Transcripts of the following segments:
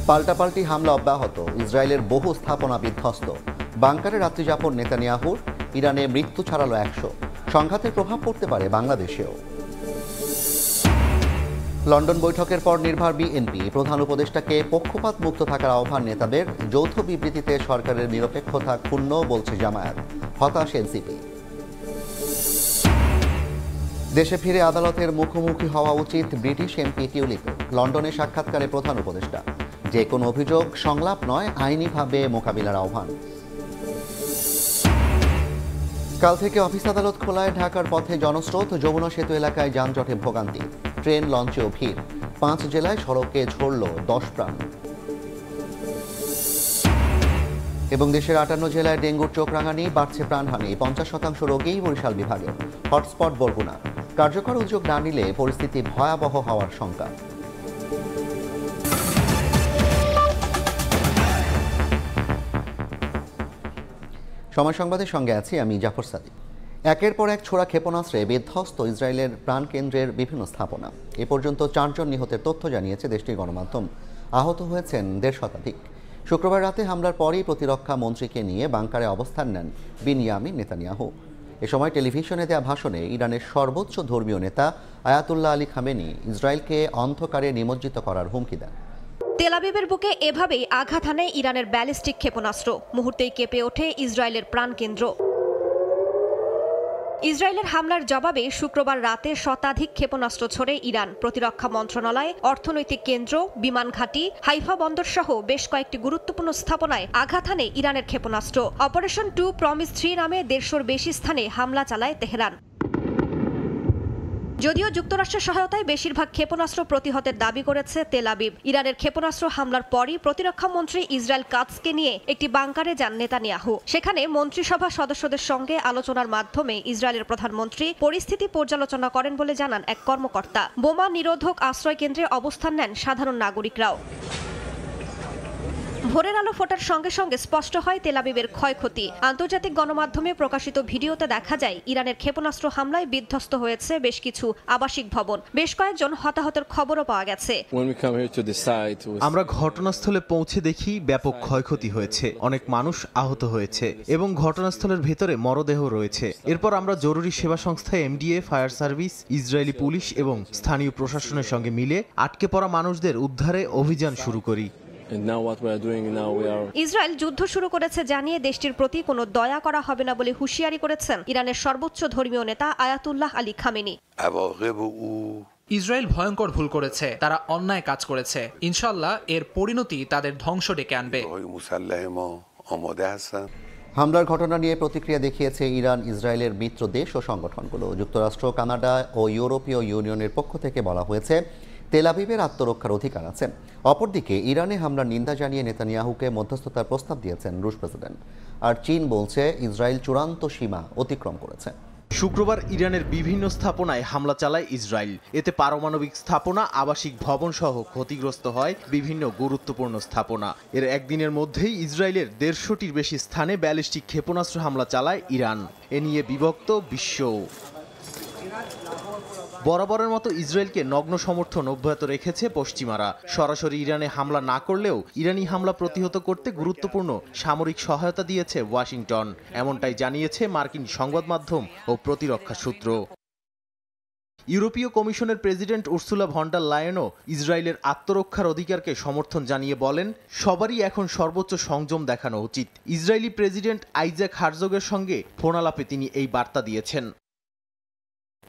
পাল্টাপাল্টি হামলা অব্যাহত, ইসরায়েলের বহু স্থাপনা বিধ্বস্ত। বাংকারে রাত্রিযাপন নেতানিয়াহুর, ইরানে মৃত্যু ছাড়ালো 100। সংঘাতের প্রভাব পড়তে পারে বাংলাদেশেও। লন্ডন বৈঠকের পর নির্ভর বিএনপি প্রধান উপদেষ্টাকে পক্ষপাত মুক্ত থাকার আহ্বান নেতাদের। যৌথ বিবৃতিতে সরকারের নিরপেক্ষতা ক্ষুণ্ণ বলছে জামায়াত, হতাশ এনসিপি। দেশে ফিরে আদালতের মুখোমুখি হওয়া উচিত ব্রিটিশ এমপি টিউলিপের। লন্ডনে সাক্ষাৎকারে প্রধান উপদেষ্টা, যে কোনো অভিযোগ সংলাপ নয়, আইনিভাবে মোকাবিলার আহ্বান। কাল থেকে অফিস আদালত খোলায় ঢাকার পথে জনস্রোত, যমুনা সেতু এলাকায় যানজটে ভোগান্তি, ট্রেন লঞ্চেও ভিড়। 5 জেলায় সড়কে ঝরল 10 প্রাণ। এবং দেশের 58 জেলায় ডেঙ্গুর চোখ রাঙানি, বাড়ছে প্রাণহানি। 50% রোগী বরিশাল বিভাগে। হটস্পট বরগুনা। কার্যকর উদ্যোগ না নিলে পরিস্থিতি ভয়াবহ হওয়ার শঙ্কা। সময় সংবাদের সঙ্গে আছি আমি জাফর সাদিক। একের পর এক ছোড়া ক্ষেপণাস্ত্রে বিধ্বস্ত ইসরায়েলের প্রাণকেন্দ্রের বিভিন্ন স্থাপনা। এ পর্যন্ত 4 জন নিহতের তথ্য জানিয়েছে দেশটির গণমাধ্যম। আহত হয়েছেন 150 শতাধিক। শুক্রবার রাতে হামলার পরই প্রতিরক্ষা মন্ত্রীকে নিয়ে বাংকারে অবস্থান নেন বিনিয়ামিন নেতানিয়াহু। এ সময় টেলিভিশনে দেওয়া ভাষণে ইরানের সর্বোচ্চ ধর্মীয় নেতা আয়াতুল্লাহ আলী খামেনি ইসরায়েলকে অন্ধকারে নিমজ্জিত করার হুমকি দেন। তেল আবিবের বুকে এভাবেই আঘাত হানে ইরানের ব্যালিস্টিক ক্ষেপণাস্ত্র। মুহূর্তেই কেঁপে ওঠে ইসরায়েলের প্রাণকেন্দ্র। ইসরায়েলের হামলার জবাবে শুক্রবার রাতে শতাধিক ক্ষেপণাস্ত্র ছড়ে ইরান। প্রতিরক্ষা মন্ত্রণালয়, অর্থনৈতিক কেন্দ্র, বিমান ঘাঁটি, হাইফা বন্দর সহ বেশ কয়েকটি গুরুত্বপূর্ণ স্থাপনায় আঘাত হানে ইরানের ক্ষেপণাস্ত্র। অপারেশন 2 প্রমিস 3 নামে 150-র বেশি স্থানে হামলা চালায় তেহরান। যদিও যুক্তরাষ্ট্রের সহায়তায় বেশিরভাগ ক্ষেপণাস্ত্র প্রতিহতের দাবি করেছে তেল আবিব। ইরানের ক্ষেপণাস্ত্র হামলার পরই প্রতিরক্ষা মন্ত্রী ইসরায়েল কাৎজকে নিয়ে একটি বাংকারে যান নেতানিয়াহু। সেখানে মন্ত্রিসভা সদস্যদের সঙ্গে আলোচনার মাধ্যমে ইসরায়েলের প্রধানমন্ত্রী পরিস্থিতি পর্যালোচনা করেন বলে জানান এক কর্মকর্তা। বোমা নিরোধক আশ্রয় কেন্দ্রে অবস্থান নেন সাধারণ নাগরিকরাও। ভোরের আলো ফোটার সঙ্গে সঙ্গে স্পষ্ট হয় তেল আবিবের ক্ষয়ক্ষতি। আন্তর্জাতিক গণমাধ্যমে প্রকাশিত ভিডিওতে দেখা যায় ইরানের ক্ষেপণাস্ত্র হামলায় বিধ্বস্ত হয়েছে বেশ কিছু আবাসিক ভবন। বেশ কয়েকজন হতাহতের খবরও পাওয়া গেছে। আমরা ঘটনাস্থলে পৌঁছে দেখি ব্যাপক ক্ষয়ক্ষতি হয়েছে, অনেক মানুষ আহত হয়েছে এবং ঘটনাস্থলের ভেতরে মরদেহ রয়েছে। এরপর আমরা জরুরি সেবা সংস্থা MDA, fire service, Israeli police এবং স্থানীয় প্রশাসনের সঙ্গে মিলে আটকে পড়া মানুষদের উদ্ধারে অভিযান শুরু করি। ইসরায়েল যুদ্ধ শুরু করেছে জানিয়ে দেশটির প্রতি কোনো দয়া করা হবে না বলে হুঁশিয়ারি করেছেন ইরানের সর্বোচ্চ ধর্মীয় নেতা আয়াতুল্লাহ আলী খামেনি। ইসরায়েল ভয়ঙ্কর ভুল করেছে, তারা অন্যায় কাজ করেছে। ইনশাআল্লাহ এর পরিণতি তাদের ধ্বংস ডেকে আনবে। হামলার ঘটনা নিয়ে প্রতিক্রিয়া দেখিয়েছে ইরান, ইসরায়েলের মিত্র দেশ ও সংগঠনগুলো। যুক্তরাষ্ট্র, কানাডা ও ইউরোপীয় ইউনিয়নের পক্ষ থেকে বলা হয়েছে তেল আবিবের আত্মরক্ষার অধিকার আছে। অপরদিকে ইরানে হামলার নিন্দা জানিয়ে নেতানিয়াহুকে মধ্যস্থতার প্রস্তাব দিয়েছেন রুশ প্রেসিডেন্ট। আর চীন বলছে ইসরায়েল চূড়ান্ত সীমা অতিক্রম করেছে। শুক্রবার ইরানের বিভিন্ন স্থাপনায় হামলা চালায় ইসরায়েল। এতে পারমাণবিক স্থাপনা, আবাসিক ভবন সহ ক্ষতিগ্রস্ত হয় বিভিন্ন গুরুত্বপূর্ণ স্থাপনা। এর একদিনের মধ্যেই ইসরায়েলের 150-টির বেশি স্থানে ব্যালিস্টিক ক্ষেপণাস্ত্র হামলা চালায় ইরান। এ নিয়ে বিভক্ত বিশ্ব। বরাবরের মতো ইসরায়েলকে নগ্ন সমর্থন অব্যাহত রেখেছে পশ্চিমারা। সরাসরি ইরানে হামলা না করলেও ইরানি হামলা প্রতিহত করতে গুরুত্বপূর্ণ সামরিক সহায়তা দিয়েছে ওয়াশিংটন। এমনটাই জানিয়েছে মার্কিন সংবাদ মাধ্যম ও প্রতিরক্ষা সূত্র। ইউরোপীয় কমিশনের প্রেসিডেন্ট উর্সুলা ভন ডার লায়েনও ইসরায়েলের আত্মরক্ষার অধিকারকে সমর্থন জানিয়ে বলেন, সবারই এখন সর্বোচ্চ সংযম দেখানো উচিত। ইসরায়েলি প্রেসিডেন্ট আইজ্যাক হারজগের সঙ্গে ফোনালাপে তিনি এই বার্তা দিয়েছেন।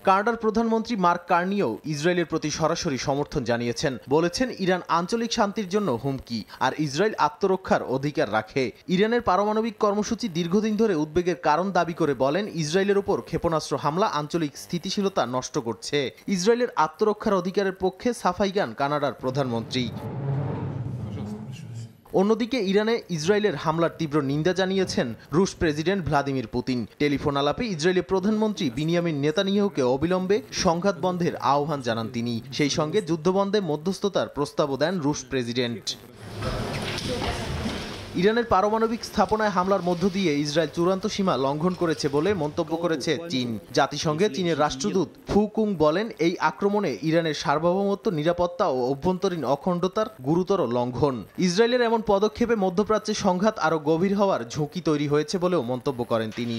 কানাডার প্রধানমন্ত্রী মার্ক কার্নিও ইসরায়েলের প্রতি সরাসরি সমর্থন জানিয়েছেন। বলেছেন, ইরান আঞ্চলিক শান্তির জন্য হুমকি, আর ইসরায়েল আত্মরক্ষার অধিকার রাখে। ইরানের পারমাণবিক কর্মসূচি দীর্ঘদিন ধরে উদ্বেগের কারণ দাবি করে বলেন, ইসরায়েলের ওপর ক্ষেপণাস্ত্র হামলা আঞ্চলিক স্থিতিশীলতা নষ্ট করছে। ইসরায়েলের আত্মরক্ষার অধিকারের পক্ষে সাফাই গান কানাডার প্রধানমন্ত্রী। অন্যদিকে ইরানে ইসরায়েলের হামলার তীব্র নিন্দা জানিয়েছেন রুশ প্রেসিডেন্ট ভ্লাদিমির পুতিন। টেলিফোন আলাপে ইসরায়েলের প্রধানমন্ত্রী বিনিয়ামিন নেতানিয়াহুকে অবিলম্বে সংঘাত বন্ধের আহ্বান জানান তিনি। সেই সঙ্গে যুদ্ধবন্ধে মধ্যস্থতার প্রস্তাবও দেন রুশ প্রেসিডেন্ট। ইরানের পারমাণবিক স্থাপনায় হামলার মধ্য দিয়ে ইসরায়েল চূড়ান্ত সীমা লঙ্ঘন করেছে বলে মন্তব্য করেছে চীন। জাতিসংঘে চীনের রাষ্ট্রদূত ফু কুং বলেন, এই আক্রমণে ইরানের সার্বভৌমত্ব, নিরাপত্তা ও অভ্যন্তরীণ অখণ্ডতার গুরুতর লঙ্ঘন। ইসরায়েলের এমন পদক্ষেপে মধ্যপ্রাচ্যে সংঘাত আরও গভীর হওয়ার ঝুঁকি তৈরি হয়েছে বলেও মন্তব্য করেন তিনি।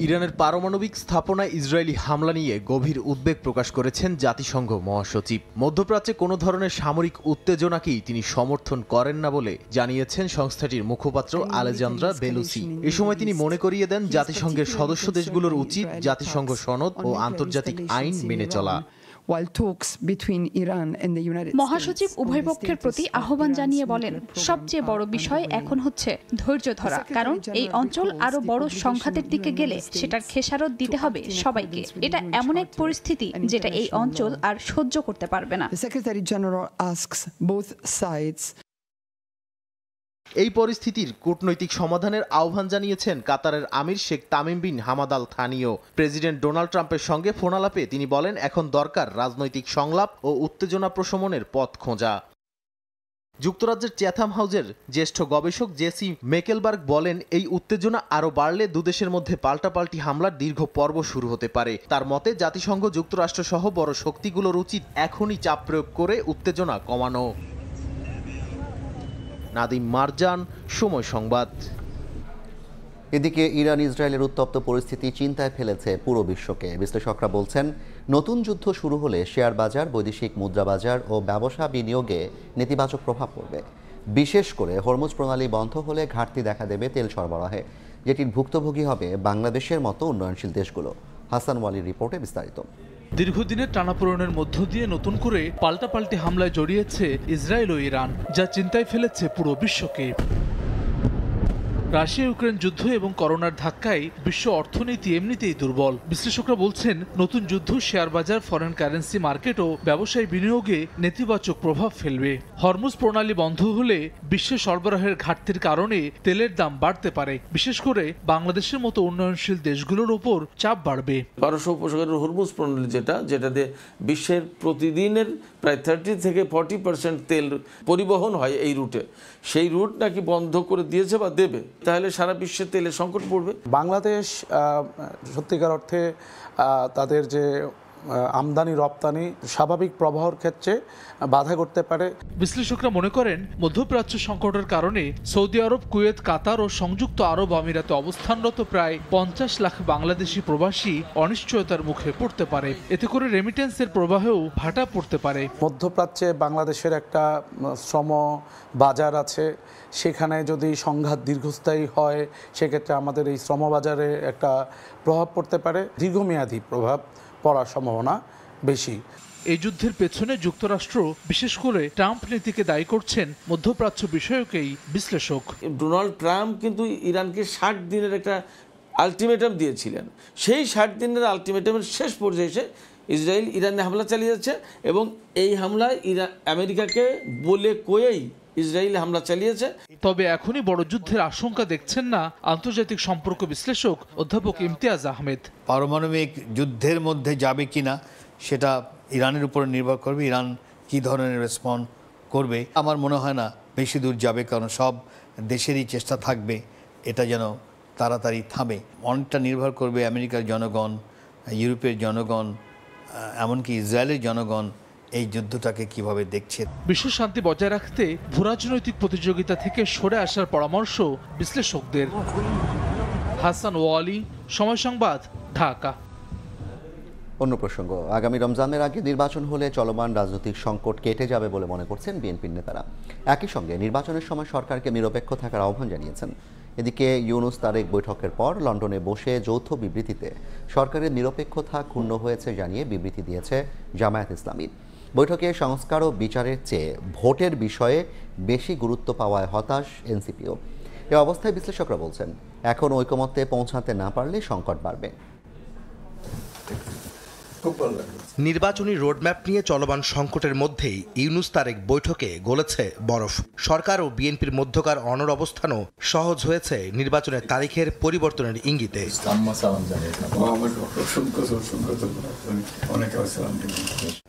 ইরানের পারমাণবিক স্থাপনায় ইসরায়েলি হামলা নিয়ে গভীর উদ্বেগ প্রকাশ করেছেন জাতিসংঘ মহাসচিব। মধ্যপ্রাচ্যে কোনো ধরনের সামরিক উত্তেজনাকেই তিনি সমর্থন করেন না বলে জানিয়েছেন সংস্থাটির মুখপাত্র আলেজান্দ্রা বেলুসি। এ সময় তিনি মনে করিয়ে দেন, জাতিসংঘের সদস্য দেশগুলোর উচিত জাতিসংঘ সনদ ও আন্তর্জাতিক আইন মেনে চলা। মহাসচিব উভয় পক্ষের প্রতি আহ্বান জানিয়ে বলেন, সবচেয়ে বড় বিষয় এখন হচ্ছে ধৈর্য ধরা, কারণ এই অঞ্চল আরো বড় সংঘাতের দিকে গেলে সেটার খেসারত দিতে হবে সবাইকে। এটা এমন এক পরিস্থিতি যেটা এই অঞ্চল আর সহ্য করতে পারবে না। এই পরিস্থিতির কূটনৈতিক সমাধানের আহ্বান জানিয়েছেন কাতারের আমির Sheikh Tamim bin Hamad Al থানিও। প্রেসিডেন্ট ডোনাল্ড ট্রাম্পের সঙ্গে ফোনালাপে তিনি বলেন, এখন দরকার রাজনৈতিক সংলাপ ও উত্তেজনা প্রশমনের পথ খোঁজা। যুক্তরাজ্যের চ্যাথাম হাউজের জ্যেষ্ঠ গবেষক জেসি মেকেলবার্গ বলেন, এই উত্তেজনা আরও বাড়লে দুদেশের মধ্যে পাল্টাপাল্টি হামলার দীর্ঘ পর্ব শুরু হতে পারে। তার মতে, জাতিসংঘ, যুক্তরাষ্ট্র সহ বড় শক্তিগুলোর উচিত এখনই চাপ প্রয়োগ করে উত্তেজনা কমানো। নাদিম মারজান, সময় সংবাদ। এদিকে ইরান ইসরায়েলের উত্তপ্ত পরিস্থিতি চিন্তায় ফেলেছে পুরো বিশ্বকে। বিশ্লেষকরা বলছেন, নতুন যুদ্ধ শুরু হলে শেয়ার বাজার, বৈদেশিক মুদ্রা বাজার ও ব্যবসা বিনিয়োগে নেতিবাচক প্রভাব পড়বে। বিশেষ করে হরমুজ প্রণালী বন্ধ হলে ঘাটতি দেখা দেবে তেল সরবরাহে, যেটির ভুক্তভোগী হবে বাংলাদেশের মতো উন্নয়নশীল দেশগুলো। হাসান ওয়ালির রিপোর্টে বিস্তারিত। দীর্ঘদিনের টানাপোড়েনের মধ্য দিয়ে নতুন করে পাল্টাপাল্টি হামলায় জড়িয়েছে ইসরায়েল ও ইরান, যা চিন্তায় ফেলেছে পুরো বিশ্বকে। রাশিয়া ইউক্রেন যুদ্ধ এবং করোনার ধাক্কায় বিশ্ব অর্থনীতি এমনিতেই দুর্বল। বিশ্লেষকরা বলছেন, নতুন যুদ্ধ শেয়ার বাজার, ফরেন কারেন্সি মার্কেট ও ব্যবসায়ী বিনিয়োগে নেতিবাচক প্রভাব ফেলবে। হরমুজ প্রণালী বন্ধ হলে বিশ্বে সরবরাহের ঘাটতির কারণে তেলের দাম বাড়তে পারে। বিশেষ করে বাংলাদেশের মতো উন্নয়নশীল দেশগুলোর উপর চাপ বাড়বে। পারস্য উপসাগরের হরমুজ প্রণালী যেটাতে বিশ্বের প্রতিদিনের প্রায় 30 থেকে 40% তেল পরিবহন হয় এই রুটে, সেই রুট নাকি বন্ধ করে দিয়েছে বা দেবে, তাহলে সারা বিশ্বে তেলের সংকট পড়বে। বাংলাদেশ সত্যিকার অর্থে তাদের যে আমদানি রপ্তানি স্বাভাবিক প্রবাহের ক্ষেত্রে বাধা করতে পারে। বিশ্লেষকরা মনে করেন, মধ্যপ্রাচ্য সংকটের কারণে সৌদি আরব, কুয়েত, কাতার ও সংযুক্ত আরব আমিরাতে অবস্থানরত প্রায় 50 লাখ বাংলাদেশি প্রবাসী অনিশ্চয়তার মুখে পড়তে পারে। এতে করে রেমিটেন্সের প্রবাহেও ভাটা পড়তে পারে। মধ্যপ্রাচ্যে বাংলাদেশের একটা শ্রম বাজার আছে, সেখানে যদি সংঘাত দীর্ঘস্থায়ী হয় সেক্ষেত্রে আমাদের এই শ্রম বাজারে একটা প্রভাব পড়তে পারে, দীর্ঘমেয়াদী প্রভাব পড়ার সম্ভাবনা বেশি। এই যুদ্ধের পেছনে যুক্তরাষ্ট্র, বিশেষ করে ট্রাম্প নীতিকে দায়ী করছেন মধ্যপ্রাচ্য বিষয়ক এই বিশ্লেষক। ডোনাল্ড ট্রাম্প কিন্তু ইরানকে 60 দিনের একটা আলটিমেটাম দিয়েছিলেন। সেই 60 দিনের আলটিমেটামের শেষ পর্যায়ে এসে ইসরায়েল ইরানে হামলা চালিয়ে যাচ্ছে এবং এই হামলায় আমেরিকাকে বলে কয়েই ইসরায়েল হামলা চালিয়েছে। তবে এখনই বড় যুদ্ধের আশঙ্কা দেখছেন না আন্তর্জাতিক সম্পর্ক বিশ্লেষক অধ্যাপক ইমতিয়াজ আহমেদ। পারমাণবিক যুদ্ধের মধ্যে যাবে কিনা সেটা ইরানের উপর নির্ভর করবে, ইরান কি ধরনের রেসপন্ড করবে। আমার মনে হয় না বেশি দূর যাবে, কারণ সব দেশেরই চেষ্টা থাকবে এটা যেন তাড়াতাড়ি থামে। অনেকটা নির্ভর করবে আমেরিকার জনগণ, ইউরোপের জনগণ, এমনকি ইসরায়েলের জনগণ এই যুদ্ধটাকে কিভাবে দেখছে। বিশ্ব শান্তি বজায় রাখতে ভূরাজনৈতিক প্রতিযোগিতা থেকে সরে আসার পরামর্শ বিশ্লেষকদের। হাসান ওয়ালি, সময় সংবাদ, ঢাকা। অন্য প্রসঙ্গ, আগামী রমজানের আগে নির্বাচন হলে চলমান রাজনৈতিক সংকট কেটে যাবে বলে মনে করছেন বিএনপির নেতারা। একই সঙ্গে নির্বাচনের সময় সরকারকে নিরপেক্ষ থাকার আহ্বান জানিয়েছেন। এদিকে ইউনুস তারেক বৈঠকের পর লন্ডনে বসে যৌথ বিবৃতিতে সরকারের নিরপেক্ষতা ক্ষুণ্ণ হয়েছে জানিয়ে বিবৃতি দিয়েছে জামায়াত ইসলামী। বৈঠকে সংস্কার ও বিচারের চেয়ে ভোটের বিষয়ে বেশি গুরুত্ব পাওয়ায় হতাশ এনসিপিও। এ অবস্থায় বিশ্লেষকরা বলছেন, এখন ঐকমত্যে পৌঁছাতে না পারলে সংকট বাড়বে। নির্বাচনী রোডম্যাপ নিয়ে চলমান সংকটের মধ্যেই ইউনূস তারেক বৈঠকে গলেছে বরফ। সরকার ও বিএনপির মধ্যকার অনড় অবস্থানও সহজ হয়েছে নির্বাচনের তারিখের পরিবর্তনের ইঙ্গিতে।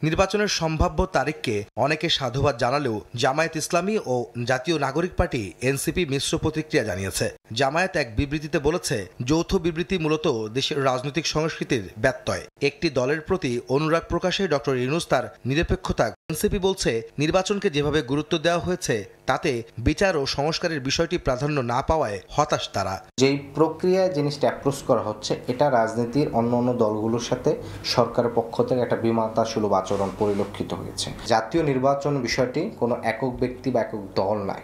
নির্বাচনের সম্ভাব্য তারিখকে অনেকে সাধুবাদ জানালেও জামায়াত ইসলামী ও জাতীয় নাগরিক পার্টি এনসিপি মিশ্র প্রতিক্রিয়া জানিয়েছে। জামায়াত এক বিবৃতিতে বলেছে, যৌথ বিবৃতি মূলত দেশের রাজনৈতিক সংস্কৃতির ব্যত্যয়, একটি দলের প্রতি অনুরাগ প্রকাশে ডক্টর ইউনূস তার নিরপেক্ষতা। এনসিপি বলছে, নির্বাচনকে যেভাবে গুরুত্ব দেওয়া হয়েছে তাতে বিচার ও সংস্কারের বিষয়টি প্রাধান্য না পাওয়ায় হতাশ তারা। যেই প্রক্রিয়ায় জিনিসটা অ্যাপ্রোচ করা হচ্ছে, এটা রাজনীতির অন্য অন্য দলগুলোর সাথে সরকারের পক্ষ থেকে একটা বিমাতাসুলভ আচরণ পরিলক্ষিত হয়েছে। জাতীয় নির্বাচন বিষয়টি কোনো একক ব্যক্তি বা একক দল নয়।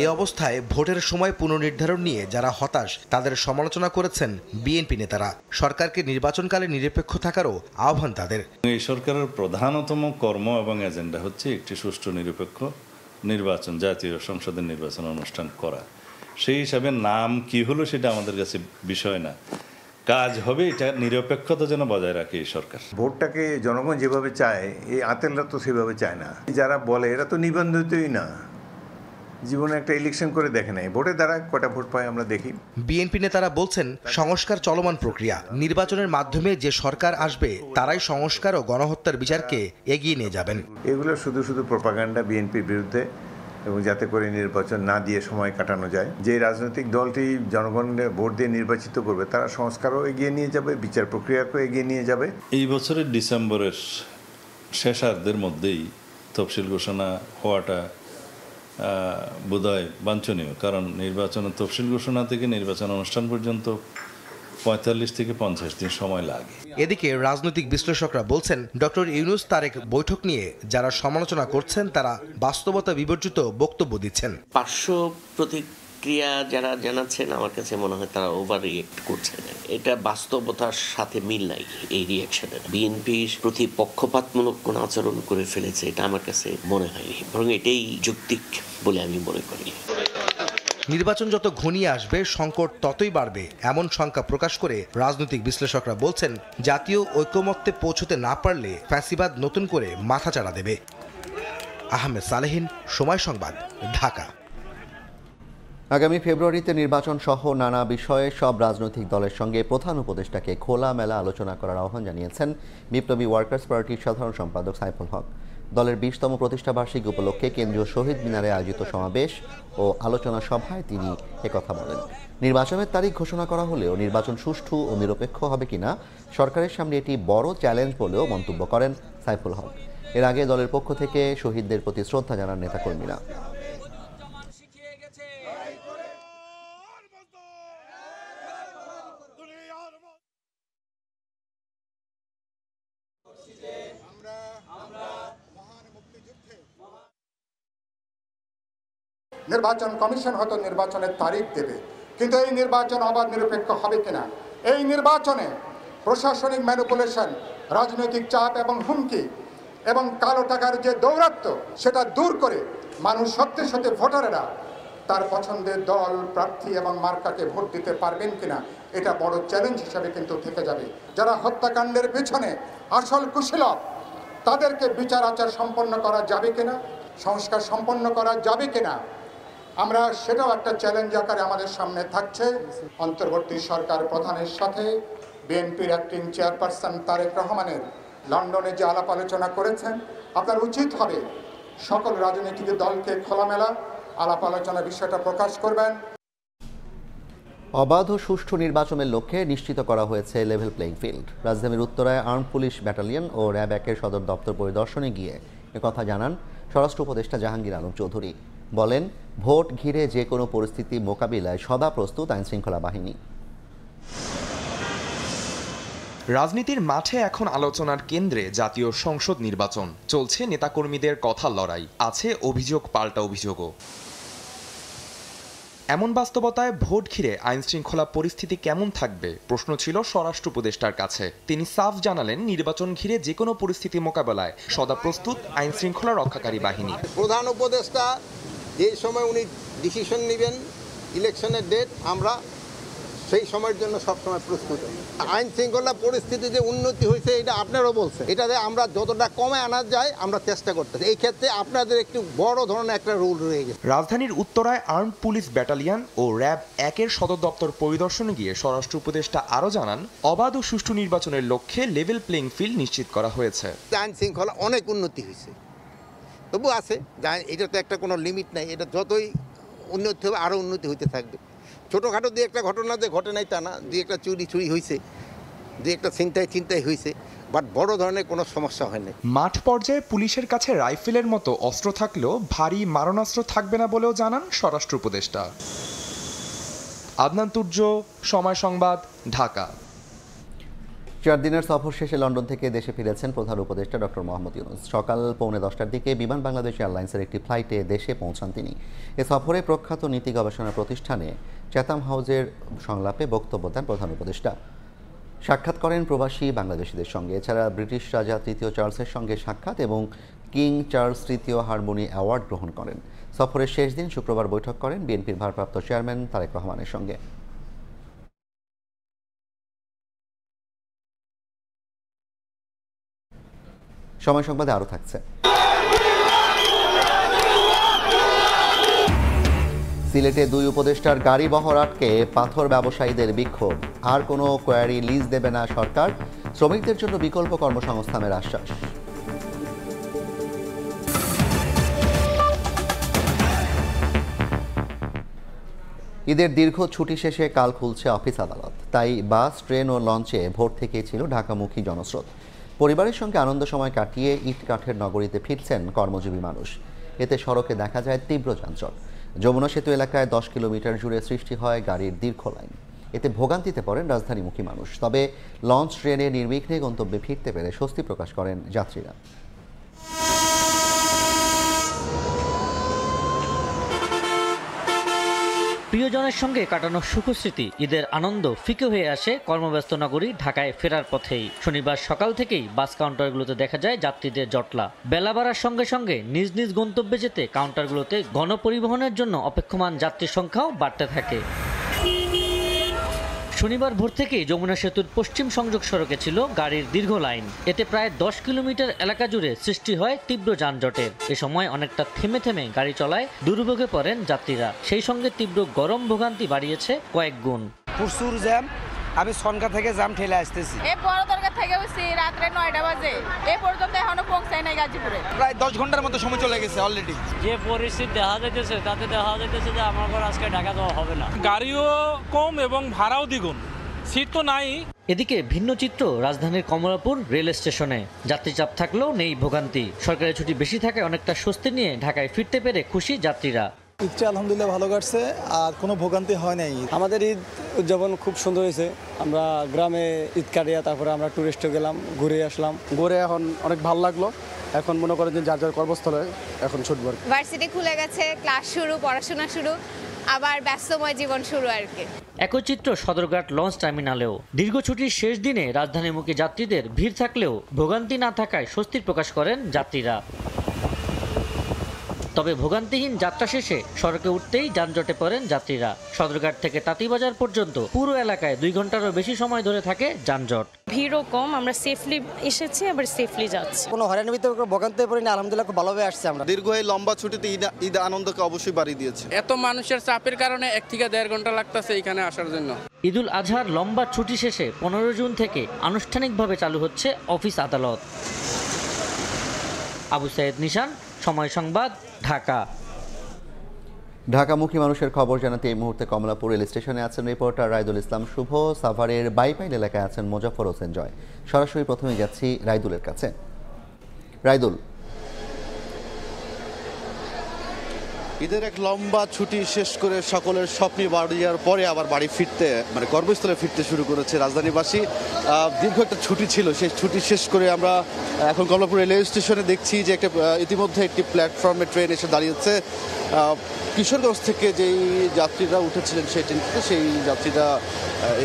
এই অবস্থায় ভোটের সময় পুনর্নির্ধারণ নিয়ে যারা হতাশ তাদের সমালোচনা করেছেন বিএনপি নেতারা। সরকারকে নির্বাচনকালে নিরপেক্ষ থাকারও আহ্বান তাদের। এই সরকারের প্রধানতম কর্ম এবং এজেন্ডা হচ্ছে একটি সুষ্ঠু নিরপেক্ষ নির্বাচন, জাতীয় সংসদের নির্বাচন অনুষ্ঠান করা। সেই হিসাবে নাম কি হলো সেটা আমাদের কাছে বিষয় না, কাজ হবে এটা নিরপেক্ষতা যেন বজায় রাখে এই সরকার। ভোটটাকে জনগণ যেভাবে চায়, এই আতেলরা তো সেভাবে চায় না। যারা বলে এরা তো নিবন্ধিতই না, জীবনে একটা ইলেকশন করে দেখে নাই, ভোটে দ্বারা কটা ভোট পায় আমরা দেখি। বিএনপি নেতারা বলছেন, সংস্কার চলমান প্রক্রিয়া, নির্বাচনের মাধ্যমে যে সরকার আসবে তারাই সংস্কার ও গণহত্যার বিচারকে এগিয়ে নিয়ে যাবেন। এগুলো শুধু শুধু প্রপাগান্ডা বিএনপির বিরুদ্ধে, এবং যাতে করে নির্বাচন না দিয়ে সময় কাটানো যায়। যে রাজনৈতিক দলটি জনগণের ভোট দিয়ে নির্বাচিত করবে তারা সংস্কারও এগিয়ে নিয়ে যাবে, বিচার প্রক্রিয়াকেও এগিয়ে নিয়ে যাবে। এই বছরের ডিসেম্বরের শেষার্ধের মধ্যেই তফসিল ঘোষণা হওয়াটা বোধহয় বাঞ্ছনীয়, কারণ নির্বাচনের তফসিল ঘোষণা থেকে নির্বাচন অনুষ্ঠান পর্যন্ত ৪৫ থেকে ৫০ দিন সময় লাগে। এদিকে রাজনৈতিক বিশ্লেষকরা বলছেন, ডক্টর ইউনূস তারেক বৈঠক নিয়ে যারা সমালোচনা করছেন তারা বাস্তবতা বিবর্জিত বক্তব্য দিচ্ছেন। পার্শ্ব প্রতিক্রিয়া যারা জানাচ্ছেন, আমার কাছে মনে হয় তারা ওভার রিয়েক্ট করছেন। এটা বাস্তবতার সাথে মিল নাই এই রিয়াকশনের। বিএনপির প্রতি পক্ষপাতমূলক কোন আচরণ করে ফেলেছে এটা আমার কাছে মনে হয়নি, বরং এটাই যৌক্তিক বলে আমি মনে করি। নির্বাচন যত ঘনিয়ে আসবে সংকট ততই বাড়বে এমন শঙ্কা প্রকাশ করে রাজনৈতিক বিশ্লেষকরা বলছেন, জাতীয় ঐকমত্যে পৌঁছতে না পারলে ফ্যাসিবাদ নতুন করে মাথাচাড়া দেবে। আহমেদ সালেহিন, সময় সংবাদ, ঢাকা। আগামী ফেব্রুয়ারিতে নির্বাচন সহ নানা বিষয়ে সব রাজনৈতিক দলের সঙ্গে প্রধান উপদেষ্টাকে খোলামেলা আলোচনা করার আহ্বান জানিয়েছেন বিপ্লবী ওয়ার্কার্স পার্টির সাধারণ সম্পাদক সাইফুল হক। দলের ২০তম প্রতিষ্ঠাবার্ষিকী উপলক্ষে কেন্দ্রীয় শহীদ মিনারে আয়োজিত সমাবেশ ও আলোচনা সভায় তিনি একথা বলেন। নির্বাচনের তারিখ ঘোষণা করা হলেও নির্বাচন সুষ্ঠু ও নিরপেক্ষ হবে কিনা সরকারের সামনে এটি বড় চ্যালেঞ্জ বলেও মন্তব্য করেন সাইফুল হক। এর আগে দলের পক্ষ থেকে শহীদদের প্রতি শ্রদ্ধা জানান নেতাকর্মীরা। নির্বাচন কমিশন হয়তো নির্বাচনের তারিখ দেবে, কিন্তু এই নির্বাচন অবাধ নিরপেক্ষ হবে কিনা, এই নির্বাচনে প্রশাসনিক ম্যানিপুলেশন, রাজনৈতিক চাপ এবং হুমকি এবং কালো টাকার যে দৌরাত্ম্য সেটা দূর করে মানুষ সত্যি সত্যি ভোটারেরা তার পছন্দের দল, প্রার্থী এবং মার্কাকে ভোট দিতে পারবেন কিনা, এটা বড় চ্যালেঞ্জ হিসাবে কিন্তু থেকে যাবে। যারা হত্যাকাণ্ডের পেছনে আসল কুশীলব তাদেরকে বিচার আচার সম্পন্ন করা যাবে কিনা, সংস্কার সম্পন্ন করা যাবে কিনা, আমরা সেটাও একটা চ্যালেঞ্জ আকারে আমাদের সামনে থাকছে। অন্তর্বর্তী সরকার প্রধানের সাথে বিএনপির অ্যাক্টিং চেয়ারপারসন তারেক রহমানের লন্ডনে যে আলাপ আলোচনা করেছেন, আপনার উচিত হবে সকল রাজনৈতিক দলকে খোলামেলা আলাপ আলোচনা বিষয়টা প্রকাশ করবেন। অবাধ ও সুষ্ঠু নির্বাচনের লক্ষ্যে নিশ্চিত করা হয়েছে লেভেল প্লেইং ফিল্ড। রাজধানীর উত্তরায় আর্ম পুলিশ ব্যাটালিয়ন ও র্যাব ১-এর সদর দপ্তর পরিদর্শনে গিয়ে একথা জানান স্বরাষ্ট্র উপদেষ্টা জাহাঙ্গীর আলম চৌধুরী। বলেন, ভোট ঘিরে যে কোনো পরিস্থিতি মোকাবিলায় সদা প্রস্তুত আইনশৃঙ্খলা বাহিনী। রাজনীতির মাঠে এখন আলোচনার কেন্দ্রে জাতীয় সংসদ নির্বাচন। চলছে নেতাকর্মীদের কথার লড়াই, আছে অভিযোগ পাল্টা অভিযোগও। এমন বাস্তবতায় ভোট ঘিরে আইনশৃঙ্খলা পরিস্থিতি কেমন থাকবে প্রশ্ন ছিল স্বরাষ্ট্র উপদেষ্টার কাছে। তিনি সাফ জানালেন, নির্বাচন ঘিরে যে কোনো পরিস্থিতি মোকাবেলায় সদা প্রস্তুত আইনশৃঙ্খলা রক্ষাকারী বাহিনী। প্রধান উপদেষ্টা এই সময় উনি ডিসিশন নেবেন ইলেকশনের ডেট, আমরা সেই সময়ের জন্য সবসময় প্রস্তুত। আইন শৃঙ্খলা পরিস্থিতি যে উন্নতি হয়েছে এটা আপনারাও বলছেন, এটাতে আমরা যতটা কমে আনা যায় আমরা চেষ্টা করতেছি। এই ক্ষেত্রে আপনাদের একটু বড় ধরনের একটা রুল রয়ে গেছে। রাজধানীর উত্তরায় আর্মড পুলিশ ব্যাটালিয়ন ও র্যাব 1-এর সদর দপ্তর পরিদর্শনে গিয়ে স্বরাষ্ট্র উপদেষ্টা আরও জানান, অবাধ ও সুষ্ঠু নির্বাচনের লক্ষ্যে লেভেল প্লেইং ফিল্ড নিশ্চিত করা হয়েছে। আইন শৃঙ্খলা অনেক উন্নতি হয়েছে, তবু আছে, এটা তো একটা কোনো লিমিট নাই, এটা যতই উন্নতি হবে আরও উন্নতি হইতে থাকবে। ছোটোখাটো দিয়ে একটা ঘটনা যে ঘটে নাই তা না, দিয়ে একটা চুরি হয়েছে, দিয়ে একটা চিন্তাই হয়েছে, বাট বড় ধরনের কোনো সমস্যা হয় না। মাঠ পর্যায়ে পুলিশের কাছে রাইফেলের মতো অস্ত্র থাকলেও ভারী মারণাস্ত্র থাকবে না বলেও জানান স্বরাষ্ট্র উপদেষ্টা। আদনান তুর্য, সময় সংবাদ, ঢাকা। 4 দিনের সফর শেষে লন্ডন থেকে দেশে ফিরেছেন প্রধান উপদেষ্টা ডক্টর মোহাম্মদ ইউনূস। সকাল 5:45টার দিকে বিমান বাংলাদেশ এয়ারলাইন্সের একটি ফ্লাইটে দেশে পৌঁছান তিনি। এ সফরে প্রখ্যাত নীতি গবেষণা প্রতিষ্ঠানে চ্যাথাম হাউসের সংলাপে বক্তব্য দেন প্রধান উপদেষ্টা। সাক্ষাৎ করেন প্রবাসী বাংলাদেশিদের সঙ্গে। এছাড়া ব্রিটিশ রাজা 3য় চার্লসের সঙ্গে সাক্ষাৎ এবং কিং চার্লস 3য় হারমোনি অ্যাওয়ার্ড গ্রহণ করেন। সফরের শেষ দিন শুক্রবার বৈঠক করেন বিএনপির ভারপ্রাপ্ত চেয়ারম্যান তারেক রহমানের সঙ্গে। সময় সংবাদে আরও থাকছে। সিলেটে 2 উপদেষ্টার গাড়ি বহর আটকে পাথর ব্যবসায়ীদের বিক্ষোভ। আর কোনো কোয়ারি লিজ দেবে না সরকার, শ্রমিকদের জন্য বিকল্প কর্মসংস্থানের আশ্বাস। ঈদের দীর্ঘ ছুটি শেষে কাল খুলছে অফিস আদালত, তাই বাস, ট্রেন ও লঞ্চে ভোর থেকেই ছিল ঢাকামুখী জনস্রোত। পরিবারের সঙ্গে আনন্দ সময় কাটিয়ে ইট কাঠের নগরীতে ফিরছেন কর্মজীবী মানুষ। এতে সড়কে দেখা যায় তীব্র যানজট। যমুনা সেতু এলাকায় 10 কিলোমিটার জুড়ে সৃষ্টি হয় গাড়ির দীর্ঘ লাইন। এতে ভোগান্তিতে পড়েন রাজধানীমুখী মানুষ। তবে লঞ্চ, ট্রেনে নির্বিঘ্নে গন্তব্যে ফিরতে পেরে স্বস্তি প্রকাশ করেন যাত্রীরা। প্রিয়জনের সঙ্গে কাটানো সুখস্মৃতি, ঈদের আনন্দ ফিকে হয়ে আসে কর্মব্যস্ত নগরী ঢাকায় ফেরার পথেই। শনিবার সকাল থেকেই বাস কাউন্টারগুলোতে দেখা যায় যাত্রীদের জটলা। বেলা বাড়ার সঙ্গে সঙ্গে নিজ নিজ গন্তব্যে যেতে কাউন্টারগুলোতে গণপরিবহনের জন্য অপেক্ষমান যাত্রীর সংখ্যাও বাড়তে থাকে। শনিবার ভোর থেকেই যমুনা সেতুর পশ্চিম সংযোগ সড়কে ছিল গাড়ির দীর্ঘ লাইন। এতে প্রায় 10 কিলোমিটার এলাকা জুড়ে সৃষ্টি হয় তীব্র যানজটের। এ সময় অনেকটা থেমে থেমে গাড়ি চলায় দুর্ভোগে পড়েন যাত্রীরা। সেই সঙ্গে তীব্র গরম ভোগান্তি বাড়িয়েছে কয়েক গুণ। প্রচুর জ্যাম, আমি সনকা থেকে জাম ঠেলে আসতেছি। এই বড় দরকার থেকে উঠছি রাত্রে 9টা বাজে, এই পর্যন্ত এখনো পৌঁছায় নাই গাজীপুরে। প্রায় 10 ঘন্টার মতো সময় চলে গেছে অলরেডি। যে পরিস্থিতি দেখা যাইতেছে তাতে দেখা যাইতেছে যে আমার আজকে ঢাকা যাওয়া হবে না। গাড়িও কম এবং ভাড়াও দ্বিগুণ, সিট তো নাই। এদিকে ভিন্ন চিত্র রাজধানীর কমলাপুর রেল স্টেশনে। যাত্রী চাপ থাকলেও নেই ভোগান্তি। সরকারি ছুটি বেশি থাকায় অনেকটা স্বস্তি নিয়ে ঢাকায় ফিরতে পেরে খুশি যাত্রীরা। ঈদটা আলহামদুলিল্লাহ ভালো কাটছে, আর কোনো ভোগান্তি হয় নাই। আমাদের ঈদ উদযাপন খুব সুন্দর হয়েছে। আমরা গ্রামে ঈদ কাটিয়ে তারপরে আমরা টুরিস্টে গেলাম, ঘুরে আসলাম, ঘুরে এখন অনেক ভালো লাগলো। এখন মনে করেন যে যার যার কর্মস্থলে এখন ছুটব। ভার্সিটি খুলে গেছে, ক্লাস শুরু, পড়াশোনা শুরু, আবার ব্যস্তময় জীবন শুরু আর কি। একই চিত্র সদরঘাট লঞ্চ টার্মিনালেও। দীর্ঘ ছুটির শেষ দিনে রাজধানীমুখী যাত্রীদের ভিড় থাকলেও ভোগান্তি না থাকায় স্বস্তির প্রকাশ করেন যাত্রীরা। তবে ভোগান্তিহীন যাত্রা শেষে সড়কে উঠতেই যানজটে পড়েন যাত্রীরা। সদরঘাট থেকে তাঁতিবাজার পর্যন্ত পুরো এলাকায় 2 ঘন্টারও বেশি সময় ধরে থাকে যানজট। ভিড়ও কম, আমরা সেফলি এসেছি, আবার সেফলি যাচ্ছি। কোনো হয়রানির ভিতরে ভোগান্তি পড়ি না, আলহামদুলিল্লাহ খুব ভালোভাবে আসছে আমরা। দীর্ঘ এই লম্বা ছুটিতে ঈদ আনন্দকে অবশ্যই বাড়িয়ে দিয়েছে। এত মানুষের চাপের কারণে 1 থেকে 1.5 ঘন্টা লাগতেছে এখানে আসার জন্য। ঈদুল আজহার লম্বা ছুটি শেষে 15 জুন থেকে আনুষ্ঠানিকভাবে চালু হচ্ছে অফিস আদালত। আবু সাইদ নিশান, সময় সংবাদ, ঢাকা। ঢাকামুখী মানুষের খবর জানাতে এই মুহূর্তে কমলাপুর রেল স্টেশনে আছেন রিপোর্টার রাইদুল ইসলাম শুভ। সাভারের বাইপাইল এলাকায় আছেন মোজাফর হোসেন জয়। সরাসরি প্রথমে যাচ্ছি রাইদুলের কাছে। রাইদুল, ঈদের এক লম্বা ছুটি শেষ করে সকলের স্বপ্নে বাড়ি যাওয়ার পরে আবার বাড়ি ফিরতে, মানে কর্মস্থলে ফিরতে শুরু করেছে রাজধানীবাসী। দীর্ঘ একটা ছুটি ছিল, সেই ছুটি শেষ করে আমরা এখন কমলাপুর রেলওয়ে স্টেশনে দেখছি যে একটা ইতিমধ্যে একটি প্ল্যাটফর্মে ট্রেন এসে দাঁড়িয়েছে। কিশোরগঞ্জ থেকে যেই যাত্রীরা উঠেছিলেন সেই ট্রেনটিতে, সেই যাত্রীরা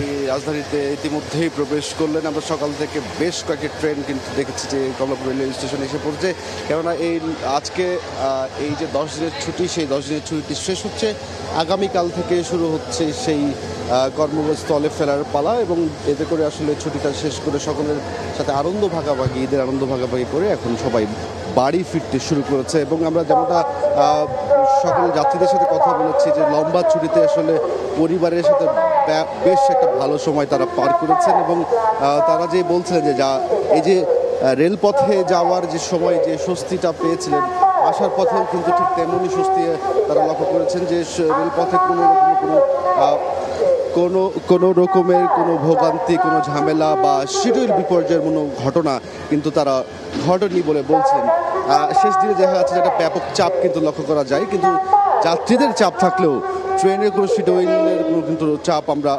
এই রাজধানীতে ইতিমধ্যেই প্রবেশ করলেন। আমরা সকাল থেকে বেশ কয়েকটি ট্রেন কিন্তু দেখেছি যে কমলাপুর রেলওয়ে স্টেশনে এসে পড়ছে। কেননা আজকে এই যে 10 দিনের ছুটি, সেই 10 দিনের ছুটি শেষ হচ্ছে, আগামীকাল থেকে শুরু হচ্ছে সেই কর্মস্থলে ফেরার পালা এবং এতে করে আসলে ছুটিটা শেষ করে সকলের সাথে আনন্দ ভাগাভাগি, ঈদের আনন্দ ভাগাভাগি করে এখন সবাই বাড়ি ফিরতে শুরু করেছে। এবং আমরা যেমনটা সকল যাত্রীদের সাথে কথা বলেছি যে লম্বা ছুটিতে আসলে পরিবারের সাথে বেশ একটা ভালো সময় তারা পার করেছেন এবং তারা যে বলছিলেন যে এই যে রেলপথে যাওয়ার যে সময় যে স্বস্তিটা পেয়েছিলেন, আসার পথেও কিন্তু ঠিক তেমনই স্বস্তি তারা লক্ষ্য করেছেন যে রেলপথে কোনো রকমের কোনো ভোগান্তি, কোনো ঝামেলা বা শিডিউল বিপর্যয়ের কোনো ঘটনা কিন্তু তারা ঘটেনি বলে বলছেন। শেষ দিনে দেখা যাচ্ছে যে একটা ব্যাপক চাপ কিন্তু লক্ষ্য করা যায়, কিন্তু যাত্রীদের চাপ থাকলেও ট্রেনের কোনো শিডিউলের কোনো কিন্তু চাপ আমরা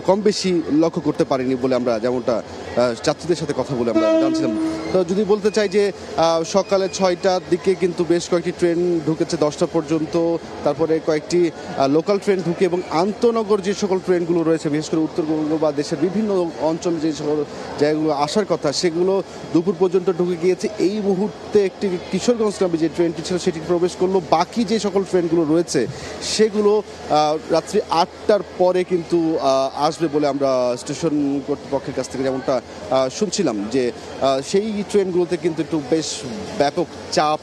কম বেশি লক্ষ্য করতে পারিনি বলে আমরা যেমনটা যাত্রীদের সাথে কথা বলে আমরা জানছিলাম। তো যদি বলতে চাই যে সকালে 6টার দিকে কিন্তু বেশ কয়েকটি ট্রেন ঢুকেছে 10টা পর্যন্ত, তারপরে কয়েকটি লোকাল ট্রেন ঢুকে এবং আন্তনগর যে সকল ট্রেনগুলো রয়েছে বিশেষ করে উত্তরবঙ্গ বা দেশের বিভিন্ন অঞ্চলে যে সকল জায়গাগুলো আসার কথা সেগুলো দুপুর পর্যন্ত ঢুকে গিয়েছে। এই মুহূর্তে একটি কিশোরগঞ্জ নামে যে ট্রেনটি ছিল সেটি প্রবেশ করলো। বাকি যে সকল ট্রেনগুলো রয়েছে সেগুলো রাত্রি 8টার পরে কিন্তু আসবে বলে আমরা স্টেশন কর্তৃপক্ষের কাছ থেকে যেমনটা শুনছিলাম যে সেই ট্রেনগুলোতে কিন্তু একটু বেশ ব্যাপক চাপ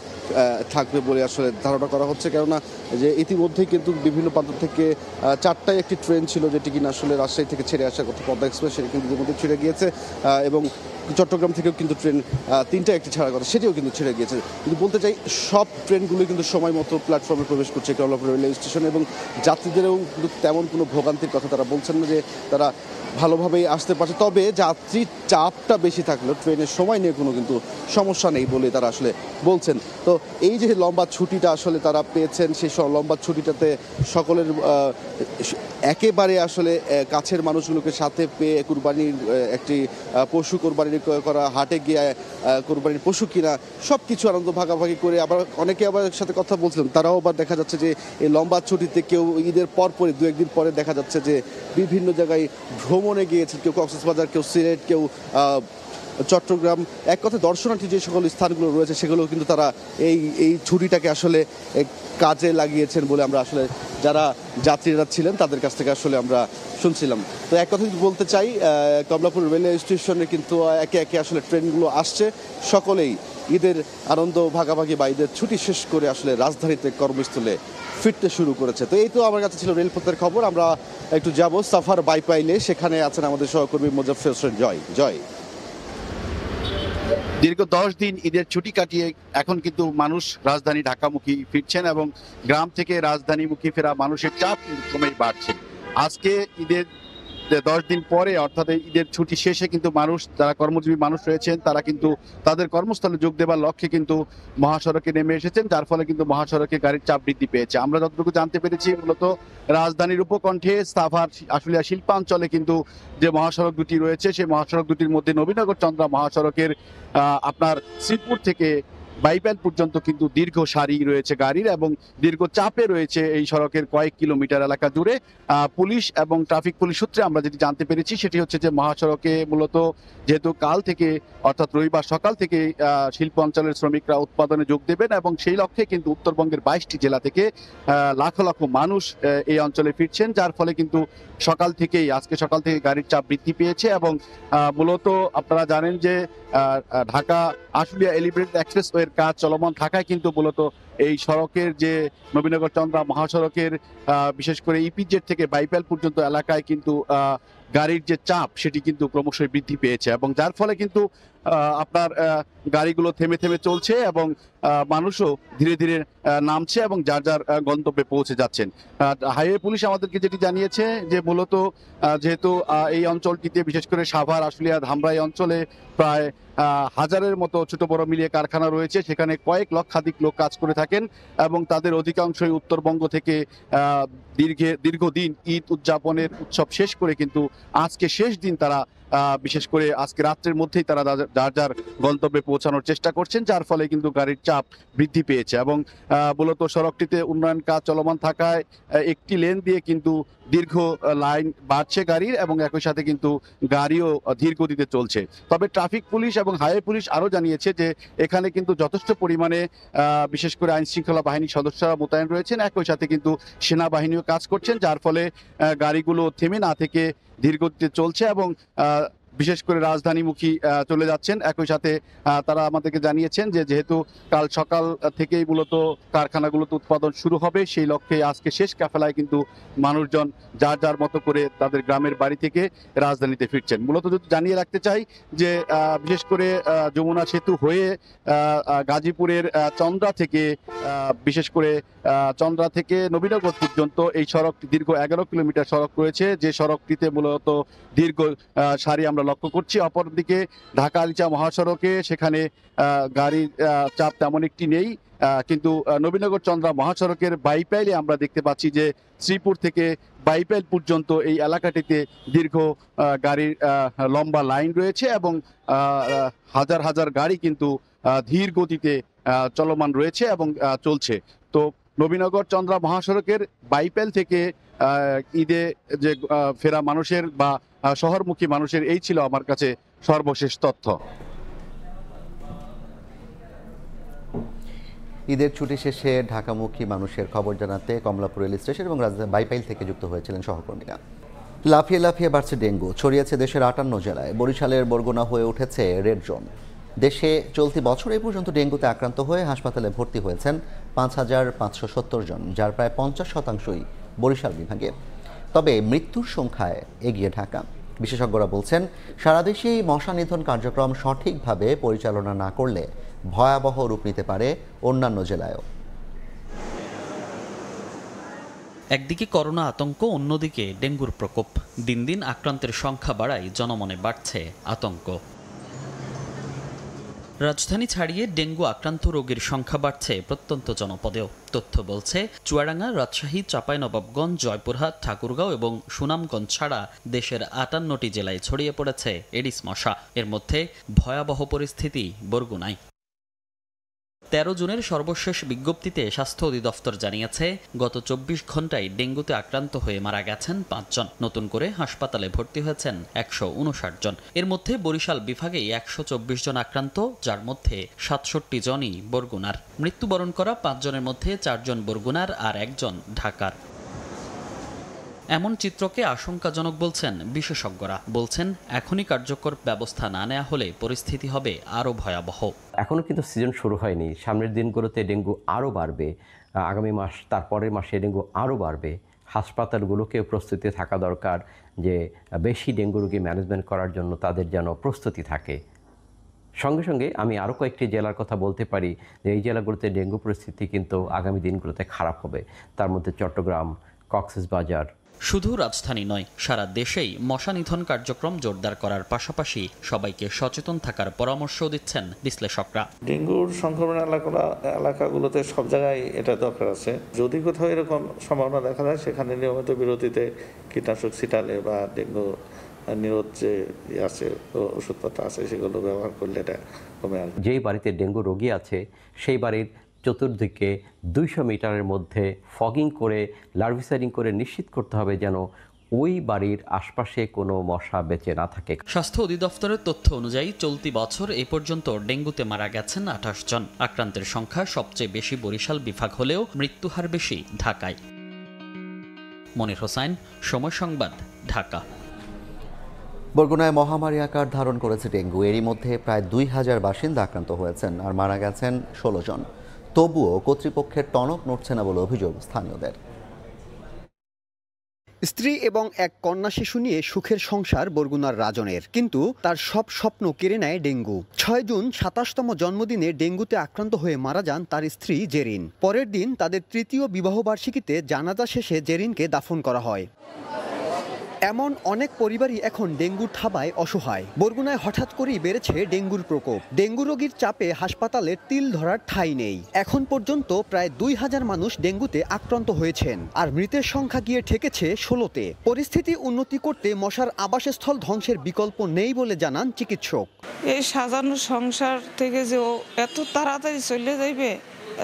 থাকবে বলে আসলে ধারণা করা হচ্ছে। কেননা যে ইতিমধ্যেই কিন্তু বিভিন্ন প্রান্ত থেকে 4টায় একটি ট্রেন ছিল যেটি কিনা আসলে রাজশাহী থেকে ছেড়ে আসার কথা, পদ্মা এক্সপ্রেস, সেটি কিন্তু ইতিমধ্যে ছেড়ে গিয়েছে এবং চট্টগ্রাম থেকেও কিন্তু ট্রেন 3টায় একটি ছাড়ার কথা, সেটিও কিন্তু ছেড়ে গিয়েছে। কিন্তু বলতে চাই সব ট্রেনগুলো কিন্তু সময় মতো প্ল্যাটফর্মে প্রবেশ করছে কমলাপুর রেলওয়ে স্টেশনে এবং যাত্রীদেরও কিন্তু তেমন কোনো ভোগান্তির কথা তারা বলছেন না যে তারা ভালোভাবেই আসতে পারছে। তবে যাত্রীর চাপটা বেশি থাকলেও ট্রেনের সময় নিয়ে কোনো কিন্তু সমস্যা নেই বলে তারা আসলে বলছেন। তো এই যে লম্বা ছুটিটা আসলে তারা পেয়েছেন, সেই লম্বা ছুটিটাতে সকলের একেবারে আসলে কাছের মানুষগুলোকে সাথে পেয়ে কুরবানির একটি পশু কোরবানি করা, হাটে গিয়ে কোরবানির পশু কিনা, সব কিছু আনন্দ ভাগাভাগি করে আবার অনেকে আবার সাথে কথা বলছিলেন, তারাও আবার দেখা যাচ্ছে যে এই লম্বা ছুটিতে কেউ ঈদের পরে 2-1 দিন পরে দেখা যাচ্ছে যে বিভিন্ন জায়গায় ভ্রমণে গিয়েছেন, কেউ কক্সবাজার, কেউ সিলেট, কেউ চট্টগ্রাম, এক কথা দর্শনার্থী যে সকল স্থানগুলো রয়েছে সেগুলো কিন্তু তারা এই ছুটিটাকে আসলে কাজে লাগিয়েছেন বলে আমরা আসলে যারা যাত্রীরা ছিলেন তাদের কাছ থেকে আসলে আমরা শুনছিলাম। তো এক কথা যদি বলতে চাই কমলাপুর রেলওয়ে স্টেশনে কিন্তু একে একে আসলে ট্রেনগুলো আসছে, সকলেই ঈদের আনন্দ ভাগাভাগি বা ঈদের ছুটি শেষ করে আসলে রাজধানীতে কর্মস্থলে ফিরতে শুরু করেছে। তো এই তো আমার কাছে ছিল রেলপথের খবর। আমরা একটু যাব সাফার বাইপাইলে, সেখানে আছেন আমাদের সহকর্মী মোজাফফর হোসেন জয়। দীর্ঘ 10 দিন ঈদের ছুটি কাটিয়ে এখন কিন্তু মানুষ রাজধানী ঢাকামুখী ফিরছেন এবং গ্রাম থেকে রাজধানীমুখী ফেরা মানুষের চাপ ক্রমেই বাড়ছে। আজকে ঈদের 10 দিন পরে অর্থাৎ ঈদের ছুটি শেষে কিন্তু মানুষ, যারা কর্মজীবী মানুষ রয়েছেন তারা কিন্তু তাদের কর্মস্থলে যোগ দেবার লক্ষ্যে কিন্তু মহাসড়কে নেমে এসেছেন, যার ফলে কিন্তু মহাসড়কে গাড়ির চাপ বৃদ্ধি পেয়েছে। আমরা যতটুকু জানতে পেরেছি মূলত রাজধানীর উপকণ্ঠে সাভার আশুলিয়া শিল্পাঞ্চলে কিন্তু যে মহাসড়ক দুটি রয়েছে সেই মহাসড়ক দুটির মধ্যে নবীনগর চন্দ্রা মহাসড়কের আপনার শ্রীপুর থেকে বাইপাইল পর্যন্ত কিন্তু দীর্ঘ সারি রয়েছে গাড়ির এবং দীর্ঘ চাপে রয়েছে এই সড়কের কয়েক কিলোমিটার এলাকা জুড়ে। পুলিশ এবং ট্রাফিক পুলিশ সূত্রে আমরা যেটি জানতে পেরেছি সেটি হচ্ছে যে মহাসড়কে মূলত যেহেতু কাল থেকে অর্থাৎ রবিবার সকাল থেকে শিল্প অঞ্চলের শ্রমিকরা উৎপাদনে যোগ দেবেন এবং সেই লক্ষ্যে কিন্তু উত্তরবঙ্গের 22টি জেলা থেকে লাখ লাখ মানুষ এই অঞ্চলে ফিরছেন, যার ফলে কিন্তু আজকে সকাল থেকে গাড়ির চাপ বৃদ্ধি পেয়েছে এবং মূলত আপনারা জানেন যে ঢাকা আশুলিয়া এলিভেটেড এক্সপ্রেসওয়ের কাজ চলমান থাকায় কিন্তু মূলত এই সড়কের যে নবীনগর চন্দ্রা মহাসড়কের বিশেষ করে ইপিজেড থেকে বাইপাইল পর্যন্ত এলাকায় কিন্তু গাড়ির যে চাপ সেটি কিন্তু ক্রমশই বৃদ্ধি পেয়েছে এবং যার ফলে কিন্তু আপনার গাড়িগুলো থেমে থেমে চলছে এবং মানুষও ধীরে ধীরে নামছে এবং যার যার গন্তব্যে পৌঁছে যাচ্ছেন। হাইওয়ে পুলিশ আমাদেরকে যেটি জানিয়েছে যে মূলত যেহেতু এই অঞ্চলটিতে বিশেষ করে সাভার, আশুলিয়া, ধামরাই অঞ্চলে প্রায় 1000-এর মতো ছোট বড় মিলিয়ে কারখানা রয়েছে, সেখানে কয়েক লক্ষাধিক লোক কাজ করে থাকেন এবং তাদের অধিকাংশই উত্তরবঙ্গ থেকে দীর্ঘদিন ঈদ উদযাপনের উৎসব শেষ করে কিন্তু আজকে শেষ দিন তারা বিশেষ করে আজকে রাত্রের মধ্যেই তারা যার যার গন্তব্যে পৌঁছানোর চেষ্টা করছেন, যার ফলে কিন্তু গাড়ির চাপ বৃদ্ধি পেয়েছে এবং মূলত সড়কটিতে উন্নয়ন কাজ চলমান থাকায় একটি লেন দিয়ে কিন্তু দীর্ঘ লাইন বাড়ছে গাড়ির, এবং একই সাথে কিন্তু গাড়িও ধীর গতিতে চলছে। তবে ট্রাফিক পুলিশ এবং হাইওয়ে পুলিশ আরও জানিয়েছে যে এখানে কিন্তু যথেষ্ট পরিমাণে বিশেষ করে আইন শৃঙ্খলা বাহিনীর সদস্যরা মোতায়েন রয়েছেন, একই সাথে কিন্তু সেনাবাহিনীও কাজ করছেন, যার ফলে গাড়িগুলো থেমে না থেকে ধীর গতিতে চলছে এবং বিশেষ করে রাজধানীমুখী চলে যাচ্ছেন। একই সাথে তারা আমাদেরকে জানিয়েছেন যে যেহেতু কাল সকাল থেকেই মূলত কারখানাগুলোতে উৎপাদন শুরু হবে, সেই লক্ষ্যে আজকে শেষ কাফেলায় কিন্তু মানুষজন যার যার মতো করে তাদের গ্রামের বাড়ি থেকে রাজধানীতে ফিরছেন। মূলত যদি জানিয়ে রাখতে চাই যে বিশেষ করে যমুনা সেতু হয়ে গাজীপুরের চন্দ্রা থেকে বিশেষ করে চন্দ্রা থেকে নবীনগর পর্যন্ত এই সড়কটি দীর্ঘ 11 কিলোমিটার সড়ক রয়েছে, যে সড়কটিতে মূলত দীর্ঘ সারি আমরা লক্ষ্য করছি। অপরদিকে ঢাকা আরিচা মহাসড়কে সেখানে গাড়ির চাপ তেমন একটি নেই, কিন্তু নবীনগর চন্দ্রা মহাসড়কের বাইপাইলে আমরা দেখতে পাচ্ছি যে শ্রীপুর থেকে বাইপাইল পর্যন্ত এই এলাকাটিতে দীর্ঘ গাড়ির লম্বা লাইন রয়েছে এবং হাজার হাজার গাড়ি কিন্তু ধীর গতিতে চলমান রয়েছে এবং চলছে। তো নবীনগর চন্দ্রা মহাসড়কের বাইপাইল থেকে ঈদে যে ফেরা মানুষের বা শহরমুখী মানুষের এই ছিল আমার কাছে সর্বশেষ তথ্য। ঈদের ছুটি শেষে ঢাকামুখী মানুষের খবর জানাতে কমলাপুর রেল স্টেশন এবং বাইপাইল থেকে যুক্ত হয়েছিলেন সহকর্মীরা। লাফিয়ে লাফিয়ে বাড়ছে ডেঙ্গু, ছড়িয়েছে দেশের 58 জেলায়। বরিশালের বরগুনা হয়ে উঠেছে রেড জোন। দেশে চলতি বছর এই পর্যন্ত ডেঙ্গুতে আক্রান্ত হয়ে হাসপাতালে ভর্তি হয়েছেন 5570 জন, যার প্রায় 50%ই বরিশাল বিভাগে। তবে মৃত্যুর সংখ্যায় এগিয়ে ঢাকা। বিশেষজ্ঞরা বলছেন, সারা দেশেই মশা নিধন কার্যক্রম সঠিকভাবে পরিচালনা না করলে ভয়াবহ রূপ নিতে পারে অন্যান্য জেলায়ও। একদিকে করোনা আতঙ্ক, অন্যদিকে ডেঙ্গুর প্রকোপ। দিন দিন আক্রান্তের সংখ্যা বাড়ায় জনমনে বাড়ছে আতঙ্ক। রাজধানী ছাড়িয়ে ডেঙ্গু আক্রান্ত রোগীর সংখ্যা বাড়ছে প্রত্যন্ত জনপদেও। তথ্য বলছে, চুয়াডাঙ্গা, রাজশাহী, চাঁপাইনবাবগঞ্জ, জয়পুরহাট, ঠাকুরগাঁও এবং সুনামগঞ্জ ছাড়া দেশের 58টি জেলায় ছড়িয়ে পড়েছে এডিস মশা। এর মধ্যে ভয়াবহ পরিস্থিতি বরগুনায়। 13 জুনের সর্বশেষ বিজ্ঞপ্তিতে স্বাস্থ্য অধিদপ্তর জানিয়েছে, গত 24 ঘন্টায় ডেঙ্গুতে আক্রান্ত হয়ে মারা গেছেন 5 জন। নতুন করে হাসপাতালে ভর্তি হয়েছেন 159 জন। এর মধ্যে বরিশাল বিভাগেই 124 জন আক্রান্ত, যার মধ্যে 67 জনই বরগুনার। মৃত্যুবরণ করা 5 জনের মধ্যে 4 জন বরগুনার আর 1 জন ঢাকার। এমন চিত্রকে আশঙ্কাজনক বলছেন বিশেষজ্ঞরা। বলছেন, এখনই কার্যকর ব্যবস্থা না নেওয়া হলে পরিস্থিতি হবে আরও ভয়াবহ। এখনও কিন্তু সিজন শুরু হয়নি। সামনের দিনগুলোতে ডেঙ্গু আরও বাড়বে। আগামী মাস, তারপরের মাসে ডেঙ্গু আরও বাড়বে। হাসপাতালগুলোকেও প্রস্তুতি থাকা দরকার যে বেশি ডেঙ্গু রোগী ম্যানেজমেন্ট করার জন্য তাদের যেন প্রস্তুতি থাকে। সঙ্গে সঙ্গে আমি আরও কয়েকটি জেলার কথা বলতে পারি যে এই জেলাগুলোতে ডেঙ্গু পরিস্থিতি কিন্তু আগামী দিনগুলোতে খারাপ হবে। তার মধ্যে চট্টগ্রাম, কক্সবাজার। শুধু রাজধানী নয়, সারা দেশেই মশা নিধন কার্যক্রম জোরদার করার পাশাপাশি সবাইকে সচেতন থাকার পরামর্শ দিচ্ছেন বিশ্লেষকরা। ডেঙ্গুর সংক্রমণ এলাকাগুলোতে সব জায়গায় এটা দরকার আছে। যদি কোথাও এরকম সম্ভাবনা দেখা যায়, সেখানে নিয়মিত বিরতিতে কীটনাশক ছিটালে বা ডেঙ্গু নিরোধ যে আছে ওষুধপত্র আছে সেগুলো ব্যবহার করলে এটা কমে আসবে। যেই বাড়িতে ডেঙ্গু রোগী আছে সেই বাড়ির চতুর্দিকে 200 মিটারের মধ্যে ফগিং করে, লার্ভিসাইডিং করে নিশ্চিত করতে হবে যেন ওই বাড়ির আশপাশে কোনো মশা বেঁচে না থাকে। স্বাস্থ্য অধিদপ্তরের তথ্য অনুযায়ী চলতি বছর এ পর্যন্ত ডেঙ্গুতে মারা গেছেন 28 জন। আক্রান্তের সংখ্যা সবচেয়ে বেশি বরিশাল বিভাগ হলেও মৃত্যুহার বেশি ঢাকায়। মনির হোসাইন, সময় সংবাদ, ঢাকা। বরগুনায় মহামারী আকার ধারণ করেছে ডেঙ্গু। এরই মধ্যে প্রায় 2000 বাসিন্দা আক্রান্ত হয়েছেন আর মারা গেছেন 16 জন। তবুও কর্তৃপক্ষের টনক নড়ছে না বলে অভিযোগ স্থানীয়দের। স্ত্রী এবং এক কন্যা শিশু নিয়ে সুখের সংসার বরগুনার রাজনের, কিন্তু তার সব স্বপ্ন কেড়ে নেয় ডেঙ্গু। 6 জুন 27তম জন্মদিনে ডেঙ্গুতে আক্রান্ত হয়ে মারা যান তার স্ত্রী জেরিন। পরের দিন তাদের 3য় বিবাহবার্ষিকীতে জানাজা শেষে জেরিনকে দাফন করা হয়। এমন অনেক পরিবারই এখন ডেঙ্গুর থাবায় অসহায়। বরগুনায় হঠাৎ করেই বেড়েছে ডেঙ্গুর প্রকোপ। ডেঙ্গু রোগীর চাপে হাসপাতালে তিল ধরার ঠাঁই নেই। এখন পর্যন্ত প্রায় 2000 মানুষ ডেঙ্গুতে আক্রান্ত হয়েছেন আর মৃতের সংখ্যা গিয়ে ঠেকেছে 16-তে। পরিস্থিতি উন্নতি করতে মশার আবাসস্থল ধ্বংসের বিকল্প নেই বলে জানান চিকিৎসক। এই সাজানো সংসার থেকে যে এত তাড়াতাড়ি চলে যাইবে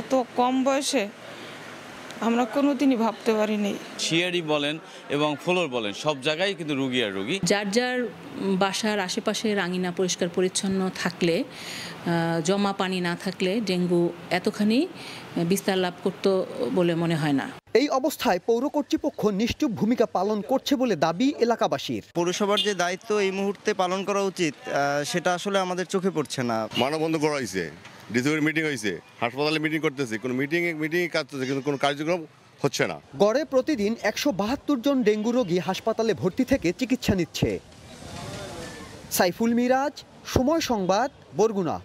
এত কম বয়সে, আমরা কোনোদিনই ভাবতে পারিনি। শিয়ারি বলেন এবং ফ্লোর বলেন সব জায়গায় কিন্তু রোগী আর রোগী। যার যার বাসার আশেপাশে রাঙিনা পরিষ্কার পরিচ্ছন্ন থাকলে, জমা পানি না থাকলে ডেঙ্গু এতখানি বিস্তার লাভ করত বলে মনে হয় না। এই অবস্থায় পৌর কর্তৃপক্ষ নিশ্চুপ ভূমিকা পালন করছে বলে দাবি এলাকাবাসীর। পৌরসভার যে দায়িত্ব এই মুহূর্তে পালন করা উচিত সেটা আসলে আমাদের চোখে পড়ছে না। মানববন্ধন করা হয়েছে, ডিসির মিটিং হয়েছে, হাসপাতালে মিটিং করতেছে, কোনো মিটিং কাজ করতেছে কিন্তু কোনো কার্যক্রম হচ্ছে না। গড়ে প্রতিদিন 172 জন ডেঙ্গু রোগী হাসপাতালে ভর্তি থেকে চিকিৎসা নিচ্ছে। সাইফুল মিরাজ, সময় সংবাদ, বরগুনা।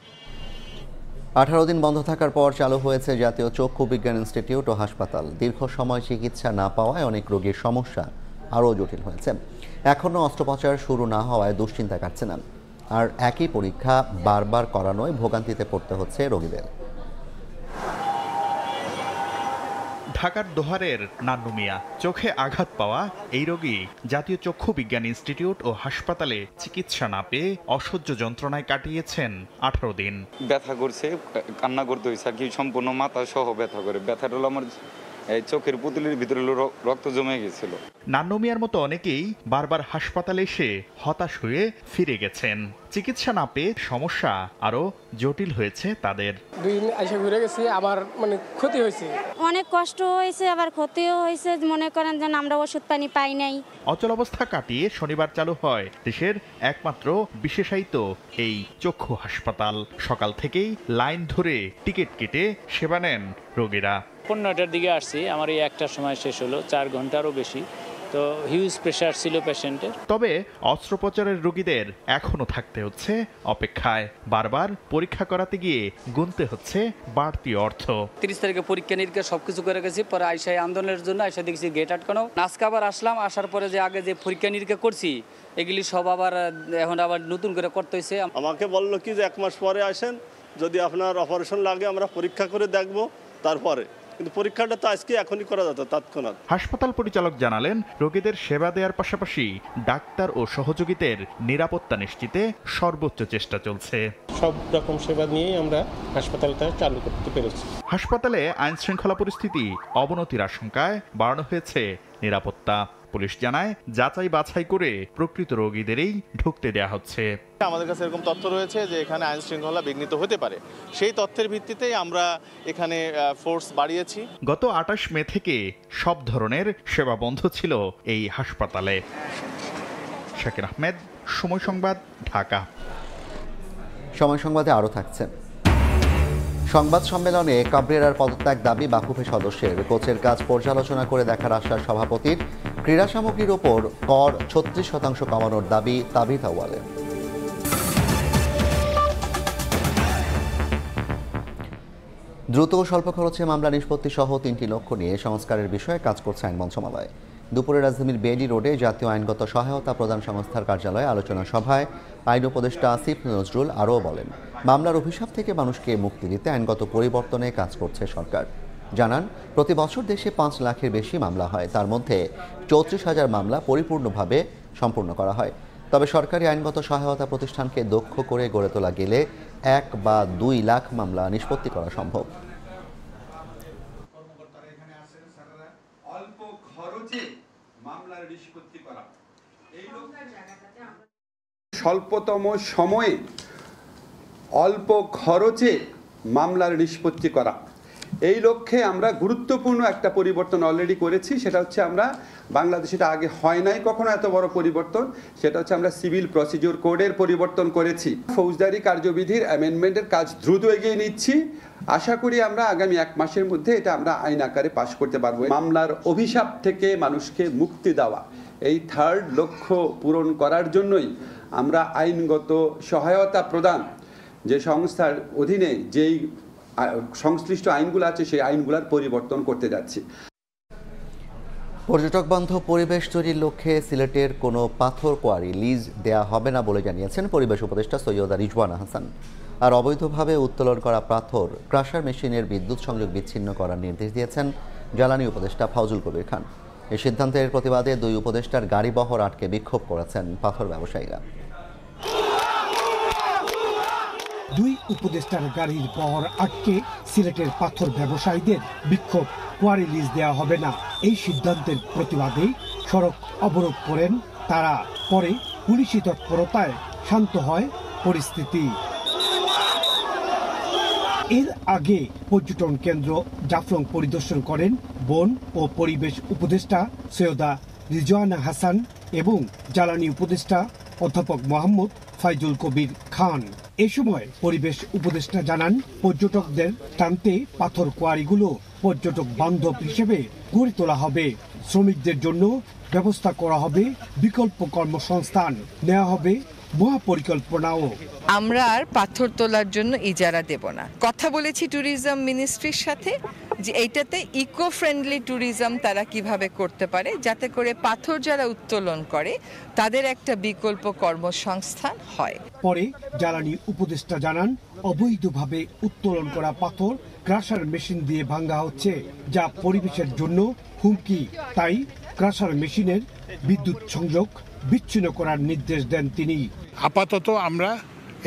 18 দিন বন্ধ থাকার পর চালু হয়েছে জাতীয় চক্ষু বিজ্ঞান ইনস্টিটিউট ও হাসপাতাল। দীর্ঘ সময় চিকিৎসা না পাওয়ায় অনেক রোগীর সমস্যা আরও জটিল হয়েছে। এখনও অস্ত্রোপচার শুরু না হওয়ায় দুশ্চিন্তা কাটছে না, আর একই পরীক্ষা বারবার করানোয় ভোগান্তিতে পড়তে হচ্ছে রোগীদের। ঢাকার দোহারের নান্নু মিয়া চোখে আঘাত পাওয়া এই রোগী জাতীয় চক্ষু বিজ্ঞান ইনস্টিটিউট ও হাসপাতালে চিকিৎসা না পেয়ে অসহ্য যন্ত্রণায় কাটিয়েছেন 18 দিন। ব্যথা করছে, কান্না করতে হয়েছে আর কি, সম্পূর্ণ মাথা সহ ব্যথা করে। ব্যথাটা হলো আমার চোখের পুতুলের ভিতরে রক্ত জমে গেছিল। নান্নু মিয়ার মতো অনেকেই বারবার হাসপাতালে এসে হতাশ হয়ে ফিরে গেছেন। চিকিৎসা না পেয়ে সমস্যা আরো জটিল হয়েছে তাদের। 2 দিন এসে ঘুরে গেছি, আবার ক্ষতি হয়েছে, অনেক কষ্ট হয়েছে, আবার ক্ষতিও হয়েছে। মনে করেন যে আমরা ওষুধ পানি পাই নাই। অচল অবস্থা কাটিয়ে শনিবার চালু হয় দেশের একমাত্র বিশেষায়িত এই চক্ষু হাসপাতাল। সকাল থেকেই লাইন ধরে টিকিট কেটে সেবা নেন রোগীরা। 15টার দিকে আসছি, আমার এই 1টার সময় শেষ হলো, 4 ঘন্টারও বেশি। তো হিউজ প্রেশার ছিল পেশেন্টের। তবে অস্ত্রোপচারের রোগীদের এখনো থাকতে হচ্ছে অপেক্ষায়। বারবার পরীক্ষা করাতে গিয়ে গুনতে হচ্ছে বাড়তি অর্থ। 30 তারিখে পরীক্ষা নিরীক্ষা সবকিছু করে গেছি, পরে আইসাই আন্দোলনের জন্য আইসা দেখছি গেট আটকানো। আজকে আবার আসলাম, আসার পরে যে আগে যে পরীক্ষা নিরীক্ষা করছি এগুলি সব আবার এখন আবার নতুন করে করতে হয়েছে। আমাকে বললো কি যে 1 মাস পরে আসেন, যদি আপনার অপারেশন লাগে আমরা পরীক্ষা করে দেখব তারপরে। কিন্তু পরীক্ষাটা তো আজকে এখনই করা যেত তৎক্ষণাৎ। হাসপাতাল পরিচালক জানালেন, রোগীদের সেবা দেওয়ার পাশাপাশি ডাক্তার ও সহযোগীদের নিরাপত্তা নিশ্চিতে সর্বোচ্চ চেষ্টা চলছে। সব রকম সেবা নিয়েই আমরা হাসপাতালটা চালু করতে পেরেছি। হাসপাতালে আইন শৃঙ্খলা পরিস্থিতি অবনতির আশঙ্কায় বাড়ানো হয়েছে নিরাপত্তা। পুলিশ জানায়, যাচাই বাছাই করে প্রকৃত রোগীদেরই ঢুকতে দেয়া হচ্ছে। আমাদের কাছে এরকম তথ্য রয়েছে যে এখানে আইন শৃঙ্খলা বিঘ্নিত হতে পারে, সেই তথ্যের ভিত্তিতেই আমরা এখানে ফোর্স বাড়িয়েছি। গত 28 মে থেকে সব ধরনের সেবা বন্ধ ছিল এই হাসপাতালে। শাকির আহমেদ, সময় সংবাদ, ঢাকা। সময় সংবাদে আরও থাকছে। সংবাদ সম্মেলনে কাবরেরার পদত্যাগ দাবি বাফুফে সদস্যের। কোচের কাজ পর্যালোচনা করে দেখার আশ্বাস সভাপতির। ক্রীড়া সামগ্রীর ওপর কর 36% কমানোর দাবি তাবিথ আউয়ালের। দ্রুত ও স্বল্প খরচে মামলা নিষ্পত্তি সহ 3টি লক্ষ্য নিয়ে সংস্কারের বিষয়ে কাজ করছে আইন মন্ত্রণালয়। দুপুরে রাজধানীর বেডি রোডে জাতীয় আইনগত সহায়তা প্রদান সংস্থার কার্যালয়ে আলোচনা সভায় আইন উপদেষ্টা আসিফ নজরুল আরও বলেন, মামলার অভিশাপ থেকে মানুষকে মুক্তি দিতে আইনগত পরিবর্তনে কাজ করছে সরকার। জানান, প্রতি বছর দেশে 5 লাখের বেশি মামলা হয়, তার মধ্যে 34,000 মামলা পরিপূর্ণভাবে সম্পূর্ণ করা হয়। তবে সরকারি আইনগত সহায়তা প্রতিষ্ঠানকে দক্ষ করে গড়ে তোলা গেলে 1 বা 2 লাখ মামলা নিষ্পত্তি করা সম্ভব। স্বল্পতম সময়ে অল্প খরচে মামলার নিষ্পত্তি করা, এই লক্ষ্যে আমরা গুরুত্বপূর্ণ একটা পরিবর্তন অলরেডি করেছি। সেটা হচ্ছে আমরা বাংলাদেশে এটা আগে হয় নাই কখনো এত বড় পরিবর্তন, সেটা হচ্ছে আমরা সিভিল প্রসিডিউর কোডের পরিবর্তন করেছি। ফৌজদারি কার্যবিধির অ্যামেন্ডমেন্টের কাজ দ্রুত এগিয়ে নিচ্ছি। আশা করি আমরা আগামী 1 মাসের মধ্যে এটা আমরা আইন আকারে পাশ করতে পারবো। মামলার অভিশাপ থেকে মানুষকে মুক্তি দেওয়া, এই 3rd লক্ষ্য পূরণ করার জন্যই আমরা আইনগত সহায়তা প্রদান যে সংস্থার অধীনে যেই সংশ্লিষ্ট আইনগুলো আছে সেই আইনগুলোর পরিবর্তন করতে যাচ্ছি। পর্যটক বান্ধব পরিবেশ তৈরির লক্ষ্যে সিলেটের কোনো পাথর কোয়ারি লিজ দেয়া হবে না বলে জানিয়েছেন পরিবেশ উপদেষ্টা সৈয়দা রিজওয়ানা হাসান। আর অবৈধভাবে উত্তোলন করা পাথর ক্রাশার মেশিনের বিদ্যুৎ সংযোগ বিচ্ছিন্ন করার নির্দেশ দিয়েছেন জ্বালানি উপদেষ্টা ফাউজুল কবির খান। এই সিদ্ধান্তের প্রতিবাদে 2 উপদেষ্টার গাড়ি বহর আটকে বিক্ষোভ করেছেন পাথর ব্যবসায়ীরা। 2 উপদেষ্টার গাড়ির বহর আটকে সিলেটের পাথর ব্যবসায়ীদের বিক্ষোভ। কোয়ারি লিজ দেওয়া হবে না। এই সিদ্ধান্তের প্রতিবাদে সড়ক অবরোধ করেন তারা। পরে পুলিশি তৎপরতায় শান্ত হয় পরিস্থিতি। এর আগে পর্যটন কেন্দ্র জাফলং পরিদর্শন করেন বন ও পরিবেশ উপদেষ্টা সৈয়দা রিজওয়ানা হাসান এবং জ্বালানি উপদেষ্টা অধ্যাপক মোহাম্মদ ফাইজুল কবির খান। এ সময় পরিবেশ উপদেষ্টা জানান, পর্যটকদের টানতে পাথর কোয়ারিগুলো পর্যটক বান্ধব হিসেবে গড়ে তোলা হবে। শ্রমিকদের জন্য ব্যবস্থা করা হবে বিকল্প কর্মসংস্থান, নেওয়া হবে মহাপরিকল্পনাও। আমরা আর পাথর তোলার জন্য ইজারা দেব না। কথা বলেছি ট্যুরিজম মিনিস্ট্রির সাথে যে এইটাতে ইকো ফ্রেন্ডলি ট্যুরিজম তারা কিভাবে করতে পারে, যাতে করে পাথর যারা উত্তোলন করে তাদের একটা বিকল্প কর্মসংস্থান হয়। পরে জ্বালানি উপদেষ্টা জানান, অবৈধভাবে উত্তোলন করা পাথর ক্রাশার মেশিন দিয়ে ভাঙা হচ্ছে, যা পরিবেশের জন্য হুমকি। তাই ক্রাশার মেশিনের বিদ্যুৎ সংযোগ বিচ্ছিন্ন করার নির্দেশ দেন তিনি। আপাতত আমরা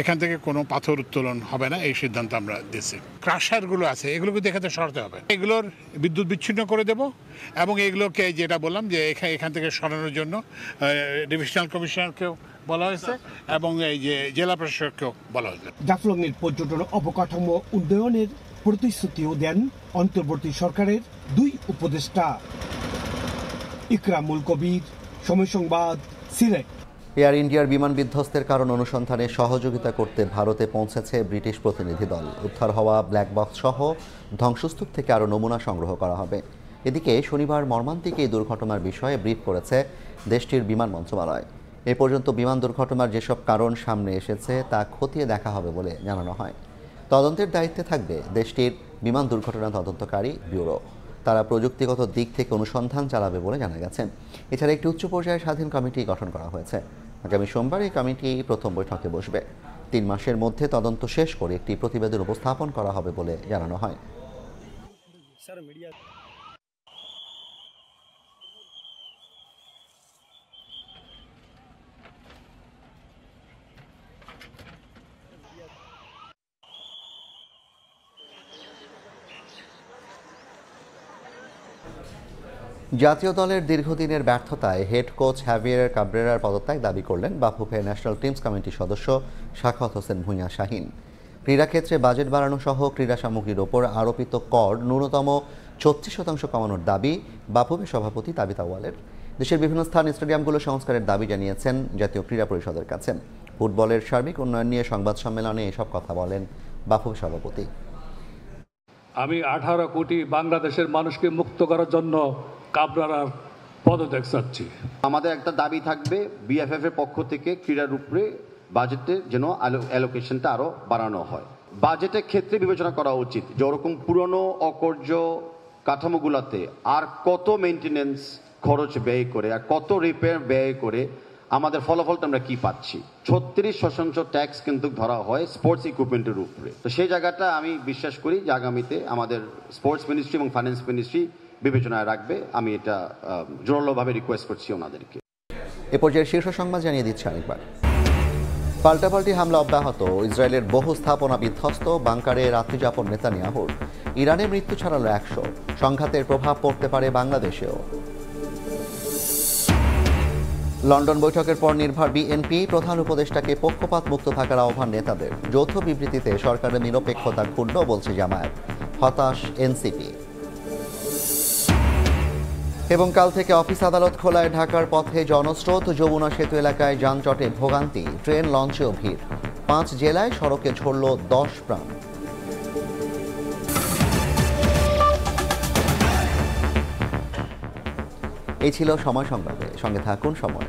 এখান থেকে কোনো পাথর উত্তোলন হবে না, এই সিদ্ধান্ত আমরা দিয়েছি। ক্রাশারগুলো আছে, এগুলোকে দেখাতে সরাতে হবে, এগুলোর বিদ্যুৎ বিচ্ছিন্ন করে দেব এবং এগুলোকে যেটা বললাম যে এখান থেকে সরানোর জন্য ডিভিশনাল কমিশনারকেও বলা হয়েছে এবং এই যে জেলা প্রশাসককেও বলা হয়েছে। জাফলংয়ের পর্যটন অবকাঠামো উন্নয়নের প্রতিশ্রুতিও দেন অন্তর্বর্তী সরকারের দুই উপদেষ্টা। ইকরামুল কবির, সময় সংবাদ, সিলেট। এয়ার ইন্ডিয়ার বিমান বিধ্বস্তের কারণ অনুসন্ধানে সহযোগিতা করতে ভারতে পৌঁছেছে ব্রিটিশ প্রতিনিধি দল। উদ্ধার হওয়া ব্ল্যাক বক্স সহ ধ্বংসস্তূপ থেকে আরও নমুনা সংগ্রহ করা হবে। এদিকে শনিবার মর্মান্তিক এই দুর্ঘটনার বিষয়ে ব্রিফ করেছে দেশটির বিমান মন্ত্রণালয়। এ পর্যন্ত বিমান দুর্ঘটনার যেসব কারণ সামনে এসেছে তা খতিয়ে দেখা হবে বলে জানানো হয়। তদন্তের দায়িত্বে থাকবে দেশটির বিমান দুর্ঘটনা তদন্তকারী ব্যুরো। তারা প্রযুক্তিগত দিক থেকে অনুসন্ধান চালাবে বলে জানা গেছে। এছাড়া একটি উচ্চ পর্যায়ের স্বাধীন কমিটি গঠন করা হয়েছে। আগামী সোমবার এই কমিটি প্রথম বৈঠকে বসবে। 3 মাসের মধ্যে তদন্ত শেষ করে একটি প্রতিবেদন উপস্থাপন করা হবে বলে জানানো হয়। জাতীয় দলের দীর্ঘদিনের ব্যর্থতায় হেড কোচ হ্যাভিয়ার কাবরেরার পদত্যাগ দাবি করলেন বাফুফে ন্যাশনাল টিমস কমিটির সদস্য সাখাওয়াত হোসেন ভূঁইয়া শাহীন। ক্রীড়াক্ষেত্রে বাজেট বাড়ানো সহ ক্রীড়া সামগ্রীর ওপর আরোপিত কর ন্যূনতম 36% কমানোর দাবি বাফুফে সভাপতি তাবিত আউয়ালের। দেশের বিভিন্ন স্থান স্টেডিয়ামগুলো সংস্কারের দাবি জানিয়েছেন জাতীয় ক্রীড়া পরিষদের কাছে। ফুটবলের সার্বিক উন্নয়ন নিয়ে সংবাদ সম্মেলনে এসব কথা বলেন বাফুফে সভাপতি। আমি 18 কোটি বাংলাদেশের মানুষকে মুক্ত করার জন্য কাবরেরার পদত্যাগ চাচ্ছি। আমাদের একটা দাবি থাকবে বিএফএফ এর পক্ষ থেকে ক্রীড়ার উপরে বাজেটের যেন অ্যালোকেশনটা আরো বাড়ানো হয়। বাজেটের ক্ষেত্রে বিবেচনা করা উচিত যে ওরকম পুরনো অকর্য কাঠামোগুলোতে আর কত মেইনটেনেন্স খরচ ব্যয় করে আর কত রিপেয়ার ব্যয় করে আমাদের ফলাফলটা আমরা কি পাচ্ছি। 36% ট্যাক্স কিন্তু ধরা হয় স্পোর্টস ইকুইপমেন্টের উপরে। তো সেই জায়গাটা আমি বিশ্বাস করি যে আগামীতে আমাদের স্পোর্টস মিনিস্ট্রি এবং ফাইন্যান্স মিনিস্ট্রি বিবেচনায় রাখবে। আমি এটা জোরালোভাবে রিকোয়েস্ট করছি ওনাদেরকে। এ পর্যায়ে শীর্ষ সংবাদ জানিয়ে দিচ্ছে আরেকবার। পাল্টাপাল্টি হামলা অব্যাহত, ইসরায়েলের বহু স্থাপনা বিধ্বস্ত, বাংকারে রাত্রিযাপন নেতানিয়াহুর। ইরানে মৃত্যু ছড়ালো 100, সংঘাতের প্রভাব পড়তে পারে বাংলাদেশেও। লন্ডন বৈঠকের পর নির্ভর বিএনপি প্রধান উপদেষ্টাকে পক্ষপাত মুক্ত থাকার আহ্বান নেতাদের। যৌথ বিবৃতিতে সরকারের নিরপেক্ষতা ক্ষুণ্ণ বলছে জামায়াত, হতাশ এনসিপি। এবং কাল থেকে অফিস আদালত খোলায় ঢাকার পথে জনস্রোত, যমুনা সেতু এলাকায় যানজটে ভোগান্তি, ট্রেন লঞ্চেও ভিড়। 5 জেলায় সড়কে ঝরল 10 প্রাণ। এই ছিল সময় সংবাদে, সঙ্গে থাকুন সময়।